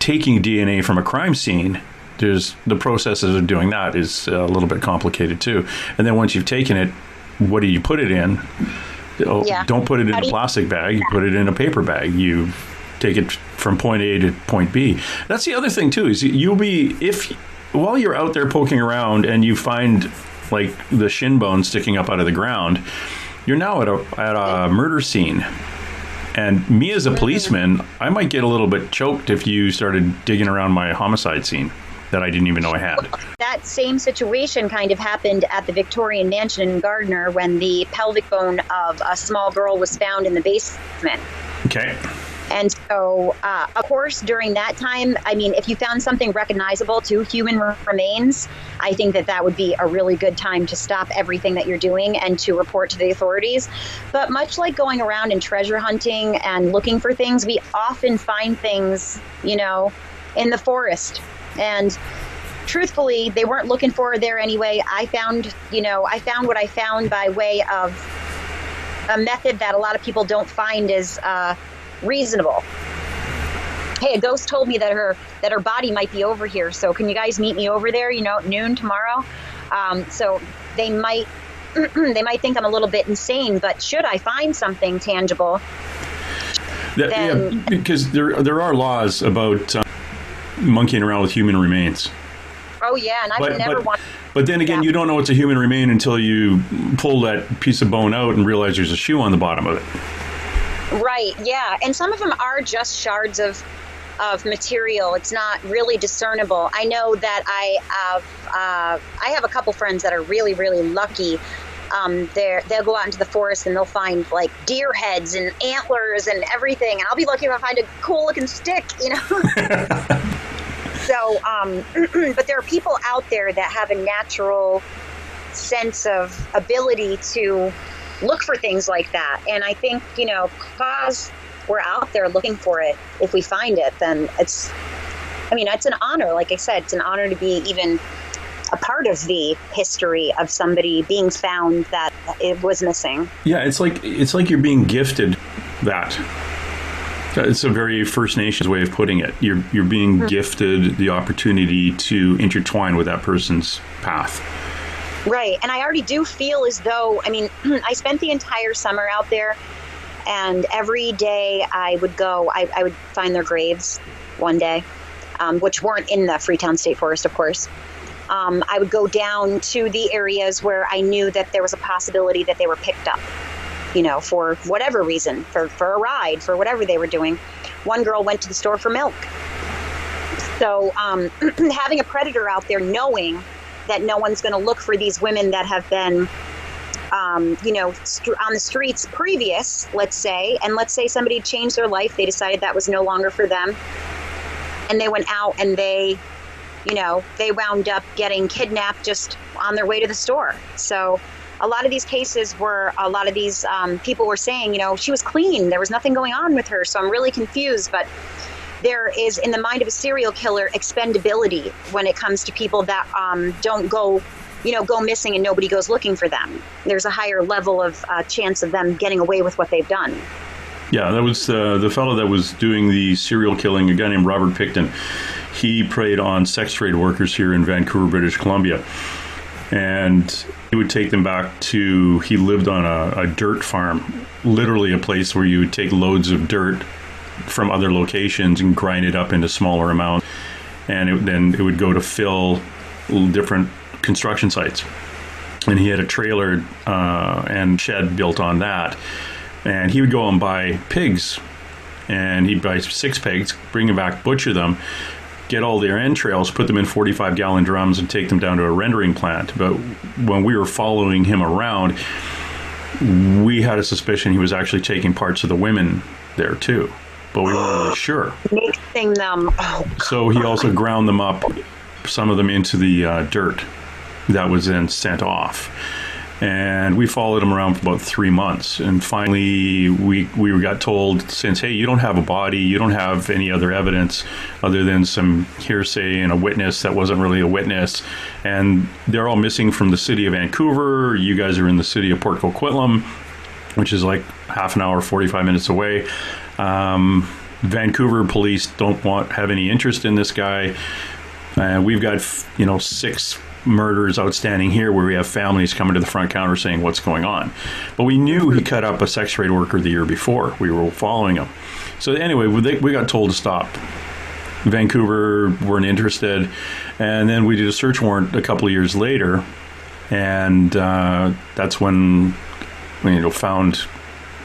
taking DNA from a crime scene, the processes of doing that is a little bit complicated too. And then once you've taken it, what do you put it in? Don't put it in a plastic bag. You put it in a paper bag. You take it from point A to point B. That's the other thing too, is while you're out there poking around and you find like the shin bone sticking up out of the ground, you're now at a murder scene. And me as a policeman, I might get a little bit choked if you started digging around my homicide scene that I didn't even know I had. That same situation kind of happened at the Victorian Mansion in Gardner when the pelvic bone of a small girl was found in the basement. Okay. And so, of course, during that time, I mean, if you found something recognizable to human remains, I think that would be a really good time to stop everything that you're doing and to report to the authorities. But much like going around and treasure hunting and looking for things, we often find things, in the forest. And truthfully, they weren't looking for it there anyway. I found what I found by way of a method that a lot of people don't find is reasonable. Hey, a ghost told me that her body might be over here, so can you guys meet me over there, at noon tomorrow? So they might think I'm a little bit insane, but should I find something tangible, then... Yeah, because there are laws about monkeying around with human remains. Oh yeah, and I would never want. But then again, you don't know it's a human remain until you pull that piece of bone out and realize there's a shoe on the bottom of it. Right, yeah. And some of them are just shards of material. It's not really discernible. I know that I have a couple friends that are really, really lucky. They'll go out into the forest and they'll find like deer heads and antlers and everything. And I'll be lucky if I find a cool looking stick, So, but there are people out there that have a natural sense of ability to look for things like that. And I think, because we're out there looking for it, if we find it, then it's an honor. Like I said, it's an honor to be even a part of the history of somebody being found that it was missing. Yeah, it's like you're being gifted that. It's a very First Nations way of putting it. You're being gifted the opportunity to intertwine with that person's path. Right. And I already do feel as though, I spent the entire summer out there, and every day I would go, I would find their graves one day, which weren't in the Freetown State Forest, of course. I would go down to the areas where I knew that there was a possibility that they were picked up, for whatever reason, for a ride, for whatever they were doing. One girl went to the store for milk. So having a predator out there, knowing that no one's going to look for these women that have been, on the streets previous, let's say, and let's say somebody changed their life. They decided that was no longer for them. And they went out and they wound up getting kidnapped just on their way to the store. So a lot of these cases were, a lot of these people were saying, she was clean. There was nothing going on with her. So I'm really confused. But there is, in the mind of a serial killer, expendability when it comes to people that don't go missing and nobody goes looking for them. There's a higher level of chance of them getting away with what they've done. Yeah, that was the fellow that was doing the serial killing, a guy named Robert Picton. He preyed on sex trade workers here in Vancouver, British Columbia. And he would take them back to, he lived on a dirt farm, literally a place where you would take loads of dirt from other locations and grind it up into smaller amounts. And then it would go to fill different construction sites. And he had a trailer and shed built on that. And he would go and buy pigs. And he'd buy 6 pigs, bring them back, butcher them, get all their entrails, put them in 45-gallon drums, and take them down to a rendering plant. But when we were following him around, we had a suspicion he was actually taking parts of the women there too. But we weren't really sure. Mixing them. Oh, so he also ground them up, some of them into the dirt that was then sent off. And we followed him around for about 3 months. And finally, we got told, since, hey, you don't have a body, you don't have any other evidence other than some hearsay and a witness that wasn't really a witness. And they're all missing from the city of Vancouver. You guys are in the city of Port Coquitlam, which is like half an hour, 45 minutes away. Vancouver police don't have any interest in this guy. We've got, 6 murders outstanding here where we have families coming to the front counter saying what's going on. But we knew he cut up a sex trade worker the year before. We were following him. So anyway, we got told to stop. Vancouver weren't interested. And then we did a search warrant a couple of years later. And that's when we found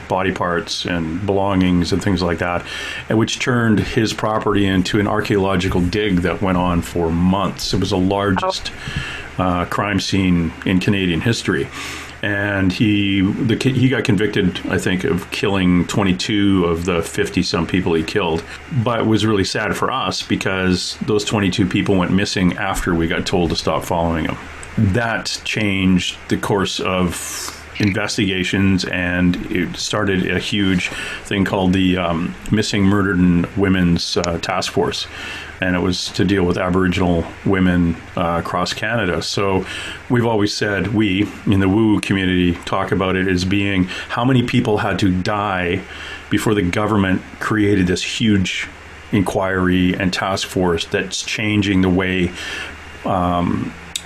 body parts and belongings and things like that, and which turned his property into an archaeological dig that went on for months. It was the largest crime scene in Canadian history. And he got convicted, I think, of killing 22 of the 50-some people he killed. But it was really sad for us because those 22 people went missing after we got told to stop following him. That changed the course of investigations, and it started a huge thing called the Missing Murdered and Women's Task Force, and it was to deal with Aboriginal women across Canada. So we've always said, we in the woo community talk about it as being how many people had to die before the government created this huge inquiry and task force that's changing the way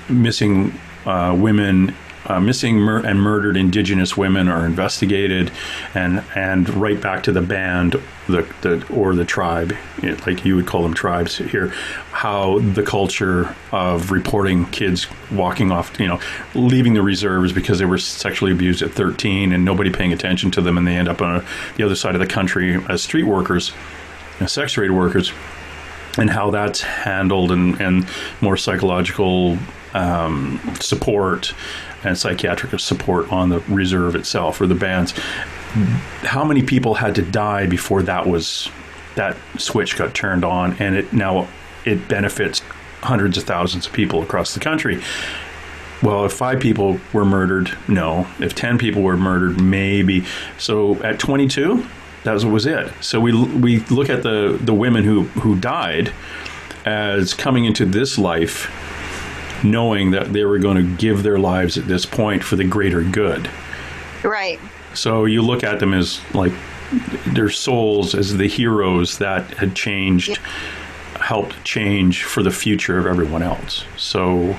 missing women, missing and murdered Indigenous women are investigated, and right back to the band, the tribe, like you would call them tribes here, how the culture of reporting kids walking off, leaving the reserves because they were sexually abused at 13 and nobody paying attention to them, and they end up on the other side of the country as street workers, as sex trade workers, and how that's handled, and more psychological support and psychiatric support on the reserve itself, or the bands. How many people had to die before that switch got turned on, and it benefits hundreds of thousands of people across the country? Well, if 5 people were murdered, no. If 10 people were murdered, maybe. So at 22, that was it. So we look at the women who died as coming into this life knowing that they were going to give their lives at this point for the greater good. Right. So you look at them as like their souls as the heroes that had changed, helped change for the future of everyone else. So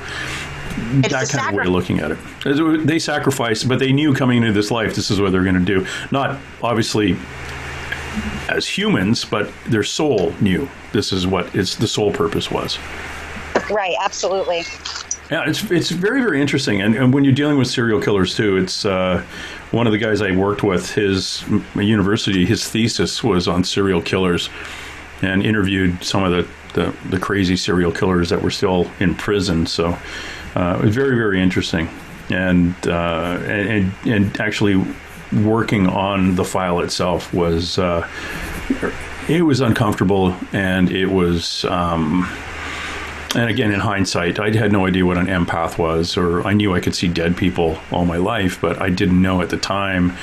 it's that kind of way of looking at it. They sacrificed, but they knew coming into this life, this is what they're going to do. Not obviously as humans, but their soul knew this is what the sole purpose was. Right, absolutely. Yeah, it's very, very interesting. And when you're dealing with serial killers, too, it's one of the guys I worked with, his thesis was on serial killers, and interviewed some of the crazy serial killers that were still in prison. So it was very, very interesting. And actually working on the file itself was, it was uncomfortable, and it was... and again, in hindsight, I had no idea what an empath was, or I knew I could see dead people all my life, but I didn't know at the time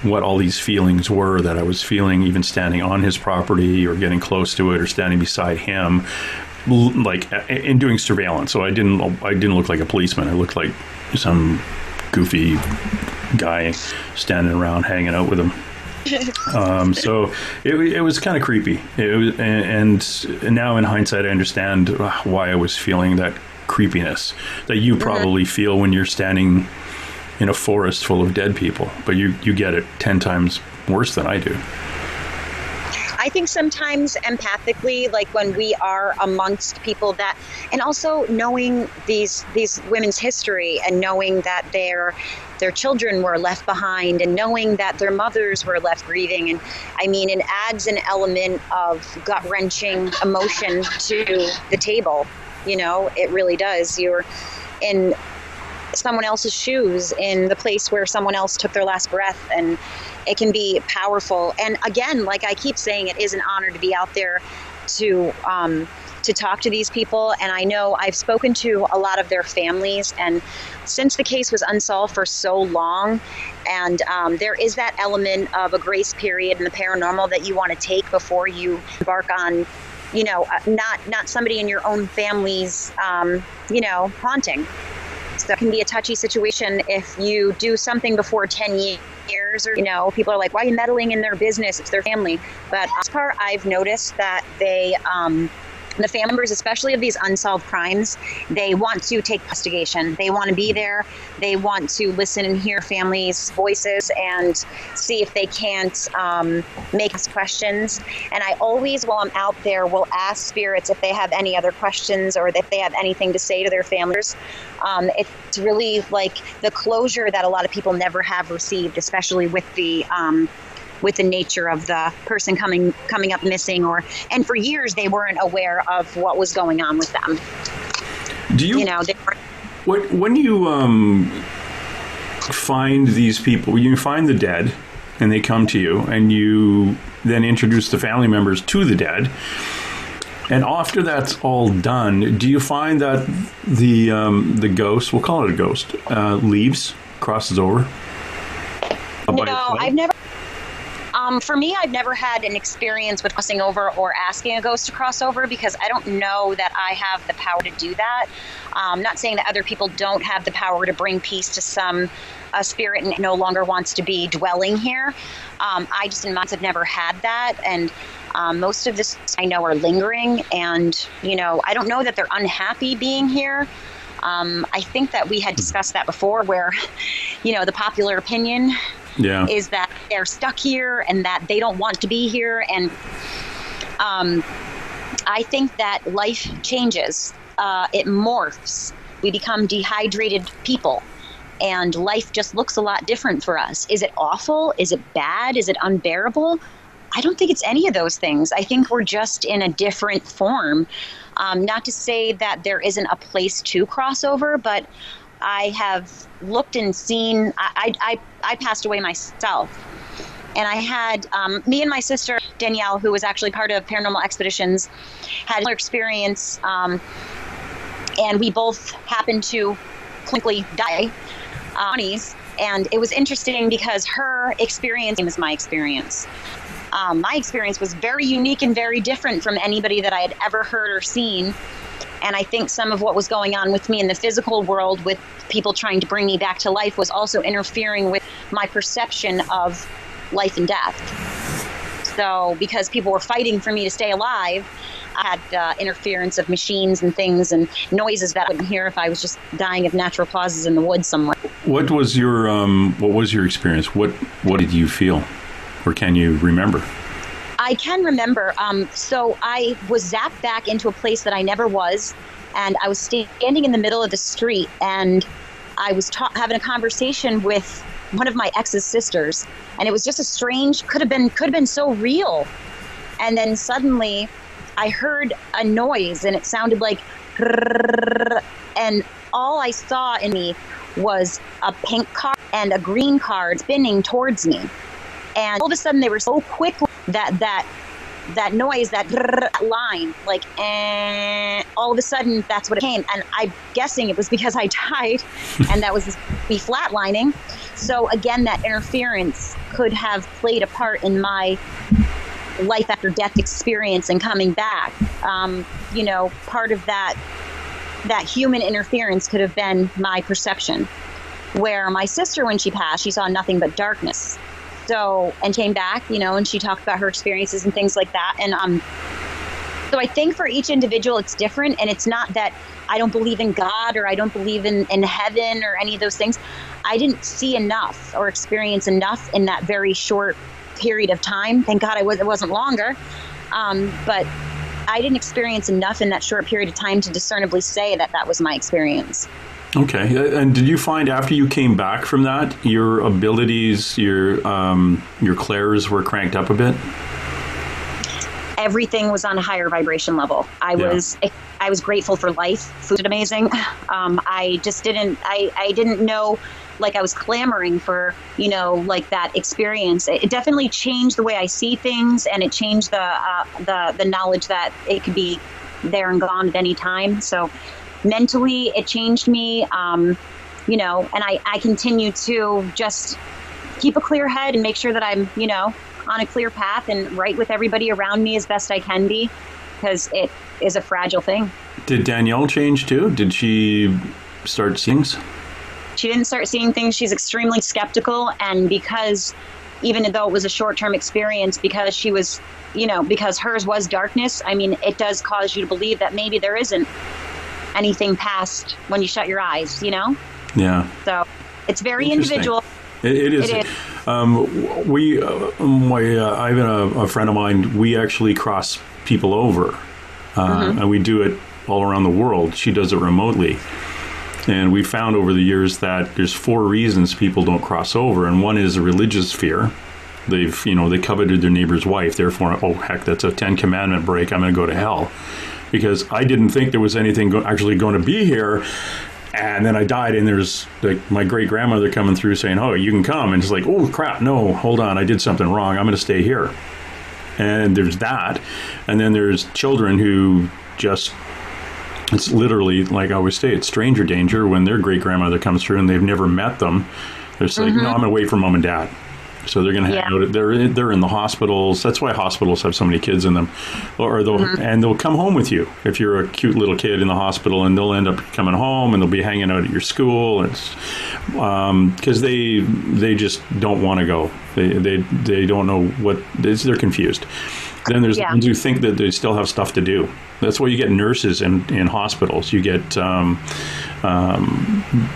what all these feelings were that I was feeling, even standing on his property or getting close to it or standing beside him, like in doing surveillance. So I didn't look like a policeman. I looked like some goofy guy standing around hanging out with him. So it was kind of creepy. And now in hindsight, I understand why I was feeling that creepiness that you probably feel when you're standing in a forest full of dead people, but you get it 10 times worse than I do. I think sometimes empathically, like when we are amongst people that, and also knowing these women's history and knowing that their children were left behind and knowing that their mothers were left grieving. And I mean, it adds an element of gut-wrenching emotion to the table. You know, it really does. You're in someone else's shoes in the place where someone else took their last breath, and it can be powerful. And again, like I keep saying, it is an honor to be out there to talk to these people. And I know I've spoken to a lot of their families, and since the case was unsolved for so long, and there is that element of a grace period in the paranormal that you want to take before you embark on, you know, not somebody in your own family's, you know, haunting. So it can be a touchy situation if you do something before 10 years, or, you know, people are like, why are you meddling in their business? It's their family. But this part, I've noticed that they, the family members, especially of these unsolved crimes, they want to take investigation. They want to be there. They want to listen and hear families' voices and see if they can't make us questions. And I always, while I'm out there, will ask spirits if they have any other questions or if they have anything to say to their families. It's really like the closure that a lot of people never have received, especially with the nature of the person coming up missing, and for years they weren't aware of what was going on with them. Do you know, when you find these people, you find the dead and they come to you, and you then introduce the family members to the dead, and after that's all done, do you find that the ghost, we'll call it a ghost, leaves, crosses over? No, I've never. For me, I've never had an experience with crossing over or asking a ghost to cross over, because I don't know that I have the power to do that. I'm not saying that other people don't have the power to bring peace to a spirit and no longer wants to be dwelling here. I just in months have never had that. And most of this I know are lingering. And, you know, I don't know that they're unhappy being here. I think that we had discussed that before, where, you know, the popular opinion is that they're stuck here and that they don't want to be here. And I think that life changes. It morphs. We become dehydrated people, and life just looks a lot different for us. Is it awful? Is it bad? Is it unbearable? I don't think it's any of those things. I think we're just in a different form. Not to say that there isn't a place to cross over, but I have looked and seen, I passed away myself. And I had, me and my sister, Danielle, who was actually part of Paranormal Xpeditions, had an experience, and we both happened to clinically die, and it was interesting because her experience was my experience. My experience was very unique and very different from anybody that I had ever heard or seen. And I think some of what was going on with me in the physical world with people trying to bring me back to life was also interfering with my perception of life and death. So because people were fighting for me to stay alive, I had interference of machines and things and noises that I wouldn't hear if I was just dying of natural causes in the woods somewhere. What was your experience? What did you feel? Or can you remember? I can remember. So I was zapped back into a place that I never was, and I was standing in the middle of the street, and I was having a conversation with one of my ex's sisters, and it was just a strange, could have been so real. And then suddenly I heard a noise, and it sounded like, and all I saw in me was a pink car and a green car spinning towards me. And all of a sudden they were so quick that noise, that line, like, all of a sudden that's what it came. And I'm guessing it was because I died and that was me flatlining. So again, that interference could have played a part in my life after death experience and coming back. You know, part of that human interference could have been my perception. Where my sister, when she passed, she saw nothing but darkness. So, and came back, you know, and she talked about her experiences and things like that. And so I think for each individual, it's different. And it's not that I don't believe in God or I don't believe in heaven or any of those things. I didn't see enough or experience enough in that very short period of time. Thank God it wasn't longer. But I didn't experience enough in that short period of time to discernibly say that was my experience. Okay. And did you find after you came back from that, your abilities, your clairs were cranked up a bit? Everything was on a higher vibration level. I was grateful for life. Food was amazing. I just didn't know, like, I was clamoring for, like that experience. It definitely changed the way I see things, and it changed the knowledge that it could be there and gone at any time. So mentally, it changed me, and I continue to just keep a clear head and make sure that I'm, on a clear path and right with everybody around me as best I can be, because it is a fragile thing. Did Danielle change too? Did she start seeing things? She didn't start seeing things. She's extremely skeptical, and because even though it was a short-term experience, because she was, because hers was darkness, I mean, it does cause you to believe that maybe there isn't anything past when you shut your eyes, Yeah. So it's very individual. It is. I have a friend of mine. We actually cross people over, and we do it all around the world. She does it remotely, and we found over the years that there's 4 reasons people don't cross over, and one is a religious fear. They coveted their neighbor's wife. Therefore, oh heck, that's a 10 commandment break. I'm going to go to hell because I didn't think there was anything actually going to be here. And then I died, and there's my great-grandmother coming through saying, oh, you can come. And it's like, oh, crap, no, hold on, I did something wrong. I'm going to stay here. And there's that. And then there's children who just, it's literally, like I always say, it's stranger danger when their great-grandmother comes through and they've never met them. They're just like, no, I'm going to wait for mom and dad. So they're going to hang out. They're in the hospitals. That's why hospitals have so many kids in them. And they'll come home with you if you're a cute little kid in the hospital, and they'll end up coming home and they'll be hanging out at your school. It's because they just don't want to go. They don't know they're confused. Then there's the ones who think that they still have stuff to do. That's why you get nurses in hospitals. You get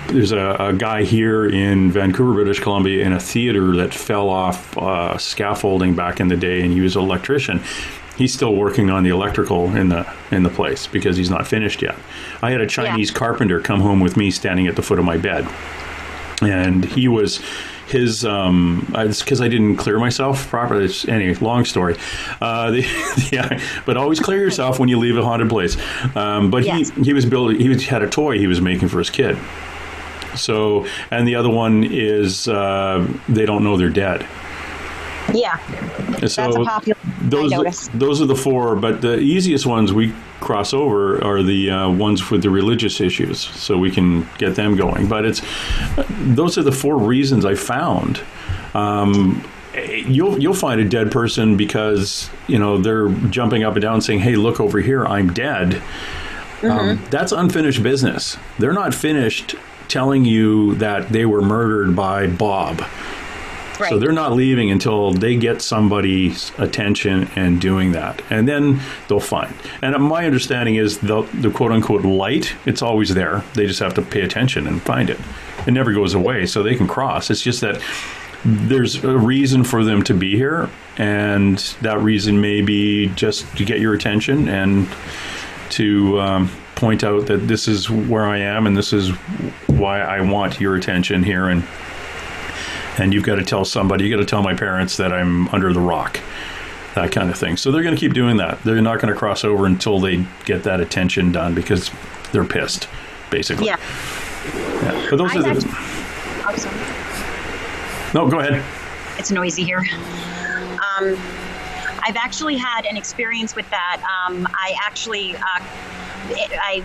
there's a guy here in Vancouver, British Columbia, in a theater that fell off scaffolding back in the day, and he was an electrician. He's still working on the electrical in the place because he's not finished yet. I had a Chinese carpenter come home with me standing at the foot of my bed, and he was. It's because I didn't clear myself properly. Anyway, long story. But always clear yourself when you leave a haunted place. But he was building. He had a toy he was making for his kid. So, and the other one is they don't know they're dead. Yeah, so that's a popular. Those are the 4, but the easiest ones we cross over are the ones with the religious issues, so we can get them going. But those are the 4 reasons I found. You'll find a dead person because they're jumping up and down saying, "Hey, look over here, I'm dead." That's unfinished business. They're not finished telling you that they were murdered by Bob. Right. So they're not leaving until they get somebody's attention and doing that. And then they'll find. And my understanding is the quote-unquote light, it's always there. They just have to pay attention and find it. It never goes away, so they can cross. It's just that there's a reason for them to be here, and that reason may be just to get your attention and to point out that this is where I am and this is why I want your attention here, and you've got to tell somebody, you got to tell my parents that I'm under the rock, that kind of thing. So they're going to keep doing that. They're not going to cross over until they get that attention done because they're pissed, basically. Yeah. But those I'm sorry. No, go ahead. It's noisy here. I've actually had an experience with that. I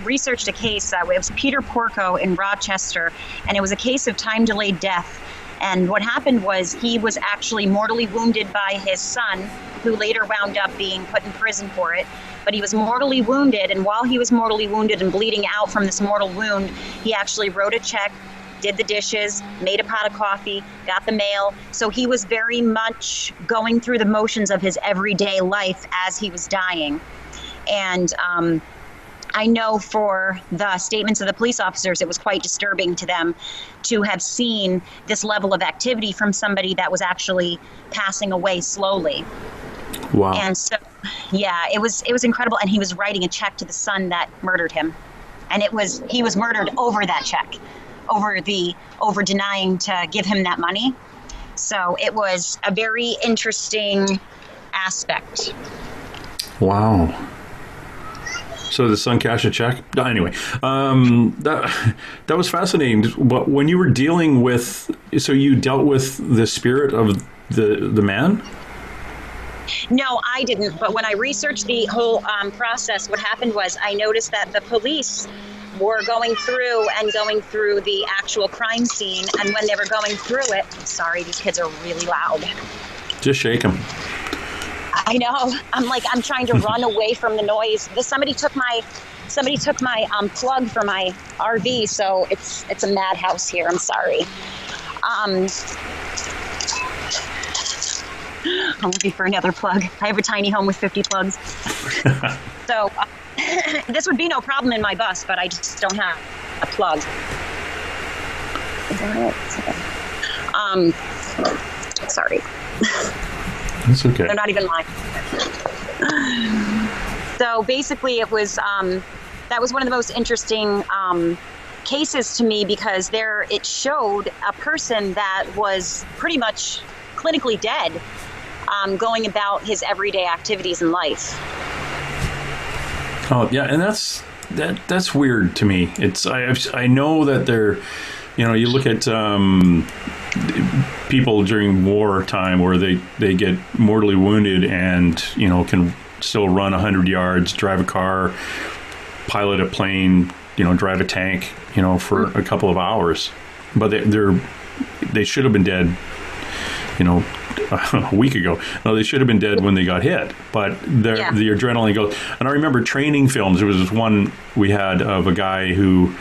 researched a case. It was Peter Porco in Rochester, and it was a case of time-delayed death. And what happened was he was actually mortally wounded by his son, who later wound up being put in prison for it. But he was mortally wounded, and while he was mortally wounded and bleeding out from this mortal wound, he actually wrote a check, did the dishes, made a pot of coffee, got the mail. So he was very much going through the motions of his everyday life as he was dying. And I know for the statements of the police officers, it was quite disturbing to them to have seen this level of activity from somebody that was actually passing away slowly. Wow. And so, yeah, it was incredible. And he was writing a check to the son that murdered him. And he was murdered over that check, over denying to give him that money. So it was a very interesting aspect. Wow. So the son cashed a check? Anyway, that was fascinating. But when you were dealing with, so you dealt with the spirit of the man? No, I didn't. But when I researched the whole process, what happened was I noticed that the police were going through the actual crime scene. And when they were going through it, sorry, these kids are really loud. Just shake them. I know. I'm trying to run away from the noise. Somebody took my plug for my RV, so it's a madhouse here. I'm sorry. I'm looking for another plug. I have a tiny home with 50 plugs. So this would be no problem in my bus, but I just don't have a plug. Is that it? Sorry. That's okay. They're not even mine. So basically it was, that was one of the most interesting cases to me, because it showed a person that was pretty much clinically dead, going about his everyday activities in life. Oh yeah, and that's weird to me. I know that they're, you look at people during wartime where they get mortally wounded and can still run 100 yards, drive a car, pilot a plane, drive a tank, for a couple of hours, but they should have been dead, a week ago. No, they should have been dead when they got hit, but the adrenaline goes. And I remember training films. There was this one we had of a guy who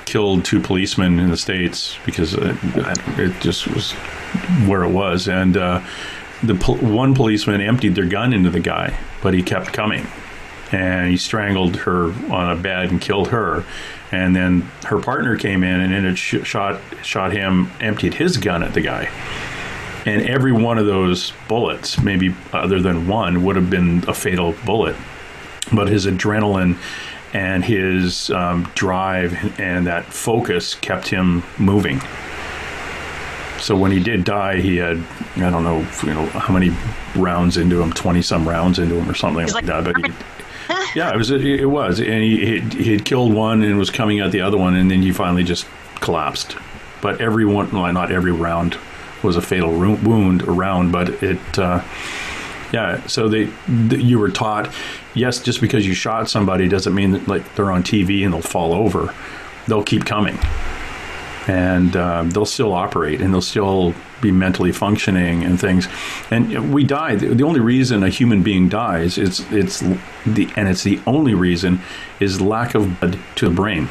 killed 2 policemen in the States because it just was where it was. And one policeman emptied their gun into the guy, but he kept coming. And he strangled her on a bed and killed her. And then her partner came in and then it shot him, emptied his gun at the guy. And every one of those bullets, maybe other than one, would have been a fatal bullet. But his adrenaline and his drive and that focus kept him moving. So when he did die, he had, I don't know, how many rounds into him, 20-some rounds into him or something like that. But yeah, it was. And he had killed one and was coming at the other one, and then he finally just collapsed. But not every round was a fatal wound around, but it... so you were taught, yes, just because you shot somebody doesn't mean that they're on TV and they'll fall over. They'll keep coming, and they'll still operate, and they'll still be mentally functioning and things. And we die. The only reason a human being dies it's the only reason is lack of blood to the brain.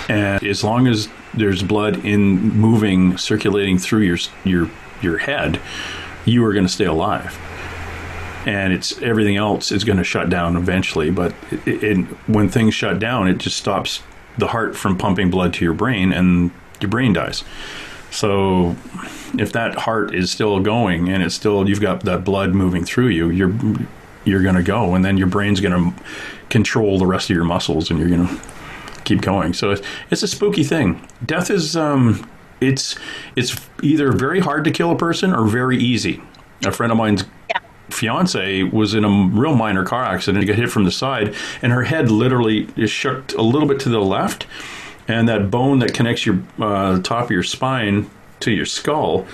And as long as there's blood moving, circulating through your head, you are going to stay alive, and everything else is going to shut down eventually. But when things shut down, it just stops the heart from pumping blood to your brain, and your brain dies. So if that heart is still going and you've got that blood moving through you, you're going to go, and then your brain's going to control the rest of your muscles, and you're going to keep going. So it's a spooky thing. Death is it's either very hard to kill a person or very easy. A friend of mine's fiance was in a real minor car accident. He got hit from the side, and her head literally is shook a little bit to the left, and that bone that connects your top of your spine to your skull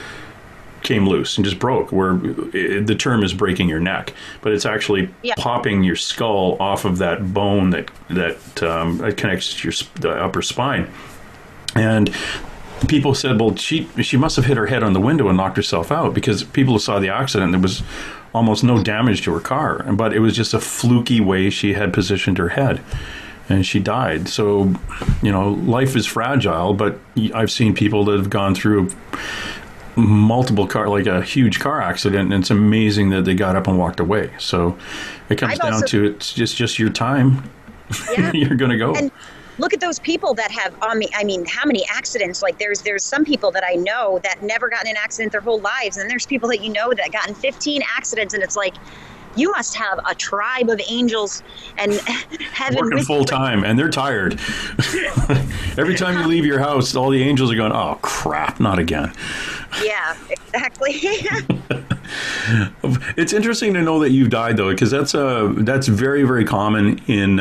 came loose and just broke. Where the term is breaking your neck, but it's actually popping your skull off of that bone that connects to the upper spine. And people said, well, she must have hit her head on the window and knocked herself out, because people who saw the accident, there was almost no damage to her car, but it was just a fluky way she had positioned her head, and she died. So, life is fragile, but I've seen people that have gone through multiple like a huge car accident, and it's amazing that they got up and walked away. So it comes down to it's just your time. Yeah. You're going to go. And look at those people that have, I mean, how many accidents? Like there's some people that I know that never got in an accident their whole lives. And there's people that you know that got in 15 accidents. And it's like, you must have a tribe of angels and heaven working full time, and they're tired. Every time you leave your house, all the angels are going, "Oh crap, not again." Yeah, exactly. It's interesting to know that you've died, though, because that's very, very common in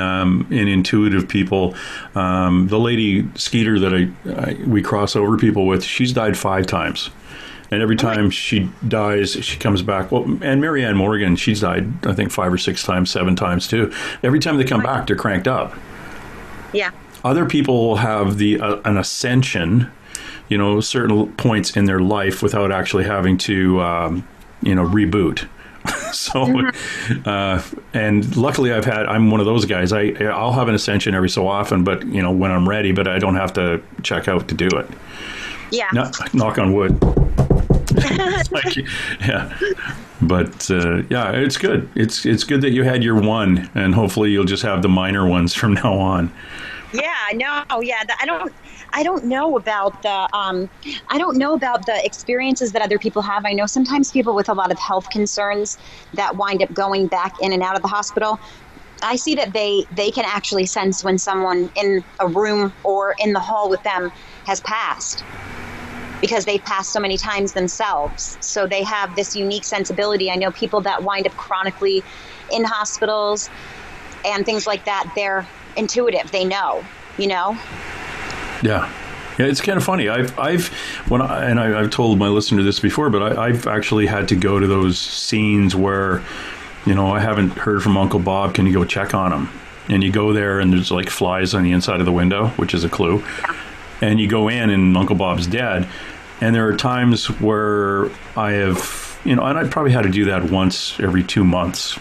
intuitive people. The lady Skeeter that we cross over people with, she's died 5 times. And every time she dies, she comes back. Well, and Marianne Morgan, she's died, I think, 5 or 6 times, 7 times too. Every time they come back, they're cranked up. Yeah. Other people have an ascension, certain points in their life without actually having to, reboot. So, and luckily I'm one of those guys. I'll have an ascension every so often, but when I'm ready, but I don't have to check out to do it. Yeah. Knock on wood. Yeah, but it's good. It's good that you had your one, and hopefully you'll just have the minor ones from now on. Yeah, no, yeah. I don't know about the experiences that other people have. I know sometimes people with a lot of health concerns that wind up going back in and out of the hospital. I see that they can actually sense when someone in a room or in the hall with them has passed, because they've passed so many times themselves. So they have this unique sensibility. I know people that wind up chronically in hospitals and things like that, they're intuitive. They know, Yeah. Yeah, it's kind of funny. I've told my listener this before, but I've actually had to go to those scenes where, I haven't heard from Uncle Bob. Can you go check on him? And you go there and there's like flies on the inside of the window, which is a clue. And you go in and Uncle Bob's dead. And there are times where I have, and I probably had to do that once every 2 months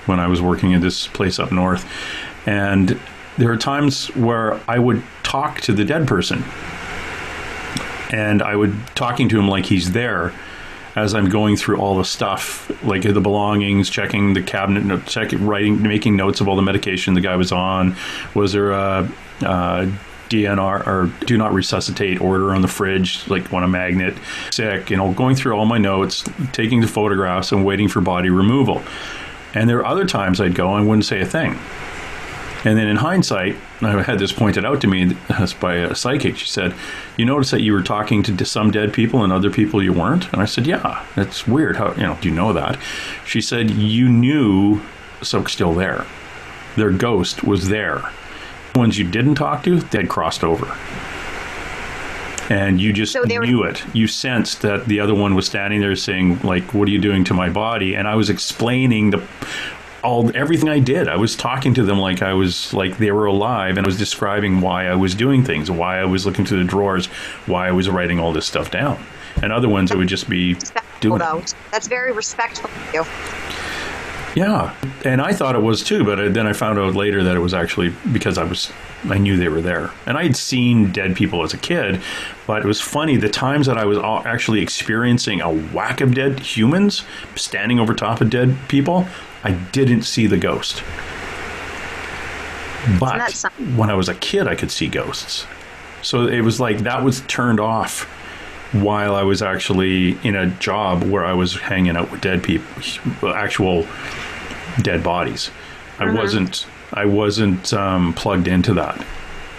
when I was working in this place up north. And there are times where I would talk to the dead person. And I would talking to him like he's there as I'm going through all the stuff, like the belongings, checking the cabinet, making notes of all the medication the guy was on. Was there a DNR or do not resuscitate order on the fridge, like when a magnet sick, going through all my notes, taking the photographs and waiting for body removal. And there are other times I'd go and wouldn't say a thing. And then in hindsight, I had this pointed out to me by a psychic. She said, "You notice that you were talking to some dead people and other people you weren't?" And I said, "Yeah, that's weird. How, do you know that?" She said, "You knew someone's still there. Their ghost was there. The ones you didn't talk to, they'd crossed over. And you just knew it. You sensed that the other one was standing there saying, like, what are you doing to my body?" And I was explaining everything I did. I was talking to them like I was like they were alive, and I was describing why I was doing things, why I was looking through the drawers, why I was writing all this stuff down. And other ones, it would just be doing it. That's very respectful of you. Yeah, and I thought it was too, but then I found out later that it was actually because I knew they were there. And I had seen dead people as a kid, but it was funny, the times that I was actually experiencing a whack of dead humans standing over top of dead people, I didn't see the ghost. But when I was a kid, I could see ghosts. So it was like that was turned off while I was actually in a job where I was hanging out with dead people, actual dead bodies. I wasn't plugged into that.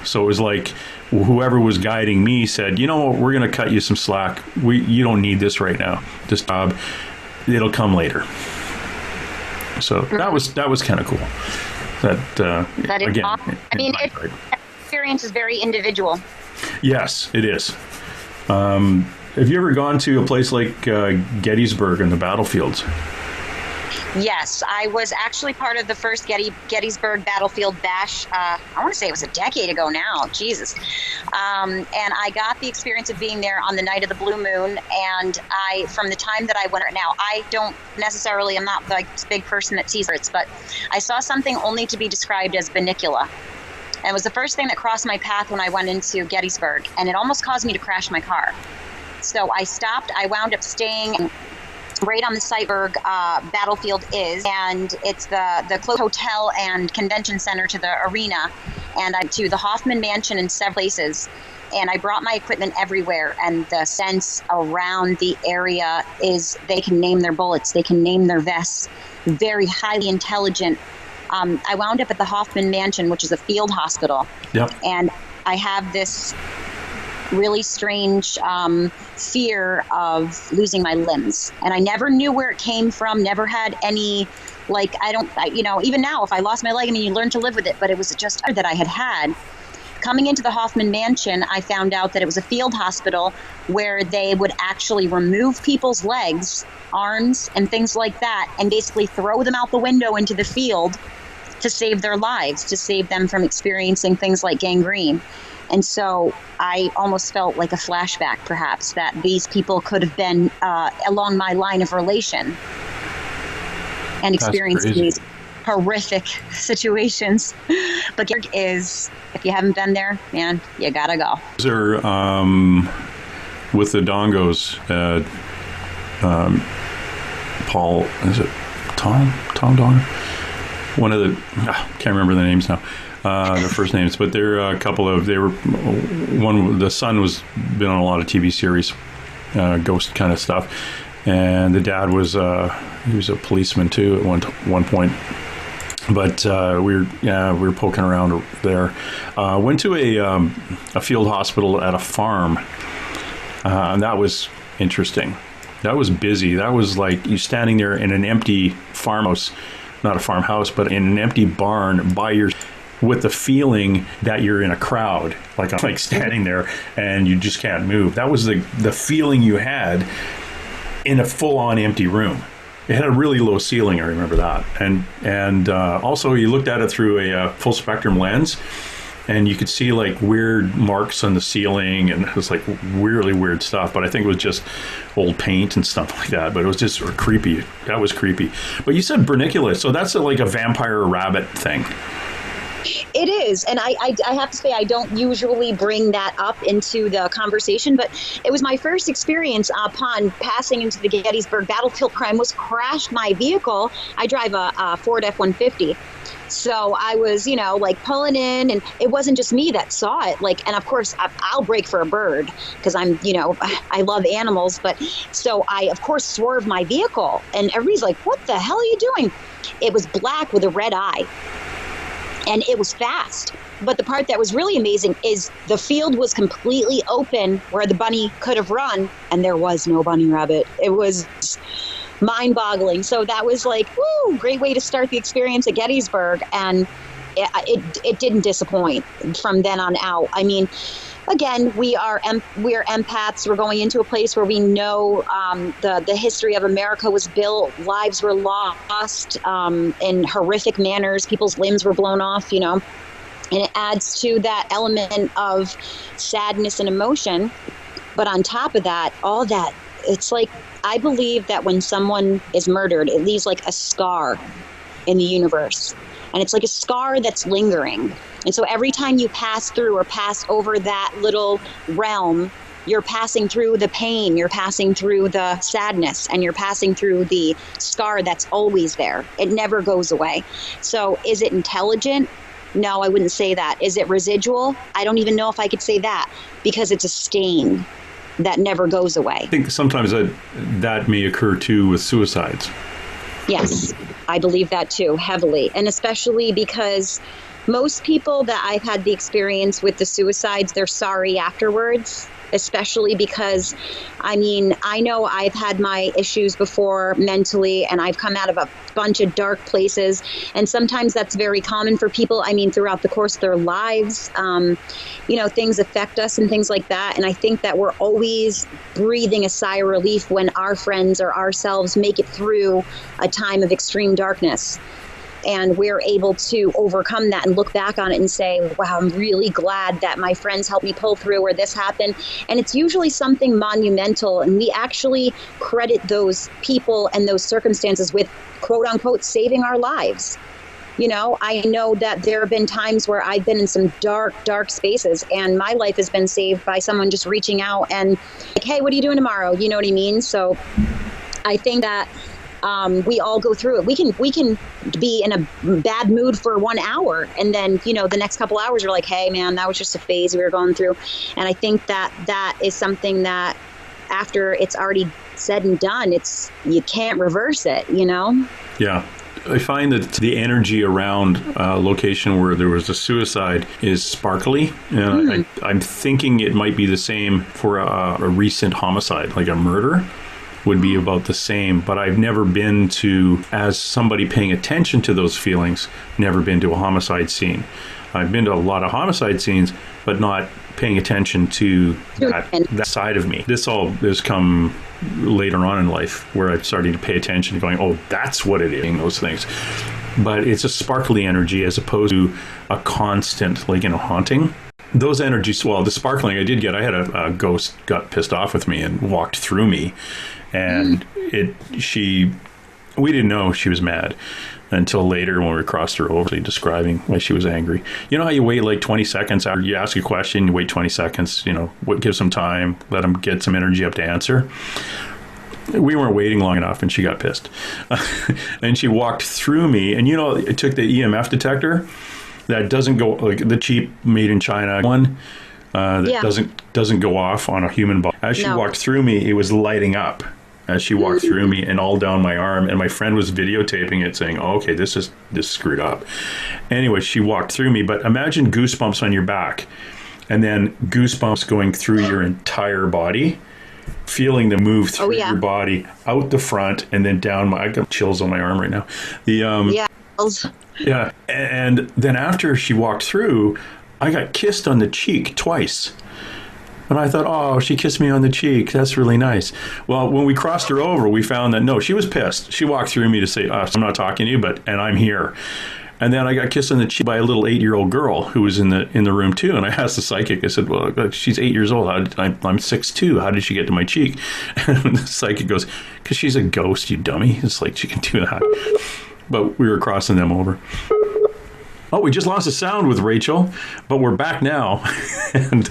So it was like whoever was guiding me said, "You know what, we're going to cut you some slack. You don't need this right now. This job, it'll come later." So that was kind of cool. That is again. Awesome. I mean, experience is very individual. Yes, it is. Have you ever gone to a place like Gettysburg and the battlefields? Yes, I was actually part of the first Gettysburg Battlefield Bash. I want to say it was a decade ago now. Jesus. And I got the experience of being there on the night of the blue moon. And from the time that I went now, I don't necessarily, I'm not like this big person that sees it, but I saw something only to be described as Bunnicula. And it was the first thing that crossed my path when I went into Gettysburg. And it almost caused me to crash my car. So I stopped. I wound up staying right on the site where Battlefield is, and it's the close hotel and convention center to the arena, and I'm to the Hoffman Mansion in several places. And I brought my equipment everywhere, and the sense around the area is they can name their bullets, they can name their vests, very highly intelligent. I wound up at the Hoffman Mansion, which is a field hospital. Yep. And I have this really strange fear of losing my limbs. And I never knew where it came from, never had any, even now, if I lost my leg, I mean, you learn to live with it, but it was just that I had. Coming into the Hoffman Mansion, I found out that it was a field hospital where they would actually remove people's legs, arms, and things like that, and basically throw them out the window into the field to save their lives, to save them from experiencing things like gangrene. And so I almost felt like a flashback, perhaps, that these people could have been along my line of relation and experiencing these horrific situations. But here is, if you haven't been there, man, you gotta go. Is there, with the Dongos, Paul, is it Tom Dongo? One of the, can't remember the names now, their first names, but they're a couple of, the son was been on a lot of TV series, ghost kind of stuff, and the dad was, he was a policeman too at one point. But we were poking around there. Went to a field hospital at a farm, and that was interesting. That was busy. That was like you standing there in an empty farmhouse, not a farmhouse, but in an empty barn with the feeling that you're in a crowd, like standing there and you just can't move. That was the feeling you had in a full-on empty room. It had a really low ceiling, I remember that. And also you looked at it through a full spectrum lens, and you could see like weird marks on the ceiling, and it was like really weird stuff. But I think it was just old paint and stuff like that. But it was just sort of creepy. That was creepy. But you said verniculus, so that's like a vampire rabbit thing. It is, and I have to say I don't usually bring that up into the conversation, but it was my first experience upon passing into the Gettysburg battlefield where I almost crashed my vehicle. I drive a Ford F-150. So I was, pulling in, and it wasn't just me that saw it. And of course, I'll break for a bird because I love animals. But so I, of course, swerved my vehicle, and everybody's like, "What the hell are you doing?" It was black with a red eye. And it was fast. But the part that was really amazing is the field was completely open where the bunny could have run, and there was no bunny rabbit. It was mind-boggling. So that was great way to start the experience at Gettysburg. And it didn't disappoint from then on out. I mean, again, we are empaths. We're going into a place where we know the history of America was built. Lives were lost in horrific manners. People's limbs were blown off, And it adds to that element of sadness and emotion. But on top of that, all that, it's like, I believe that when someone is murdered, it leaves like a scar in the universe. And it's like a scar that's lingering. And so every time you pass through or pass over that little realm, you're passing through the pain, you're passing through the sadness, and you're passing through the scar that's always there. It never goes away. So is it intelligent? No, I wouldn't say that. Is it residual? I don't even know if I could say that, because it's a stain that never goes away. I think sometimes that may occur too with suicides. Yes, I believe that too, heavily. And especially because most people that I've had the experience with the suicides, they're sorry afterwards, especially because, I know I've had my issues before mentally, and I've come out of a bunch of dark places. And sometimes that's very common for people, throughout the course of their lives. Things affect us and things like that. And I think that we're always breathing a sigh of relief when our friends or ourselves make it through a time of extreme darkness. And we're able to overcome that and look back on it and say, wow, I'm really glad that my friends helped me pull through, or this happened. And it's usually something monumental. And we actually credit those people and those circumstances with, quote unquote, saving our lives. I know that there have been times where I've been in some dark spaces, and my life has been saved by someone just reaching out and like, hey, what are you doing tomorrow? You know what I mean? So I think that we all go through it. We can be in a bad mood for 1 hour, and then the next couple hours are like, hey man, that was just a phase we were going through. And I think that is something that after it's already said and done, you can't reverse it. Yeah. I find that the energy around a location where there was a suicide is sparkly. And I'm thinking it might be the same for a recent homicide, like a murder would be about the same. But I've never been to, as somebody paying attention to those feelings, never been to a homicide scene. I've been to a lot of homicide scenes, but not paying attention to that side of me. This all has come later on in life where I'm starting to pay attention and going, oh, that's what it is, those things. But it's a sparkly energy as opposed to a constant, haunting. Those energies, well, the sparkling I did get, I had a ghost got pissed off with me and walked through me. And we didn't know she was mad until later when we crossed her over, describing why she was angry. You know how you wait like 20 seconds after you ask a question, you wait 20 seconds, give some time, let them get some energy up to answer. We weren't waiting long enough and she got pissed. And she walked through me, and it took the EMF detector that doesn't go, like the cheap made in China one, doesn't go off on a human body. As she walked through me, it was lighting up as she walked through me and all down my arm, and my friend was videotaping it saying, oh, okay, this is screwed up. Anyway, she walked through me, but imagine goosebumps on your back and then goosebumps going through your entire body, feeling them move through your body, out the front, and then down. I got chills on my arm right now. Yeah. And then after she walked through, I got kissed on the cheek twice. And I thought, oh, she kissed me on the cheek. That's really nice. Well, when we crossed her over, we found that, no, she was pissed. She walked through me to say, I'm not talking to you, and I'm here. And then I got kissed on the cheek by a little 8-year-old girl who was in the room too. And I asked the psychic, I said, well, she's 8 years old. I'm 6'2". How did she get to my cheek? And the psychic goes, because she's a ghost, you dummy. It's like she can do that. But we were crossing them over. Oh, we just lost the sound with Rachel, but we're back now, and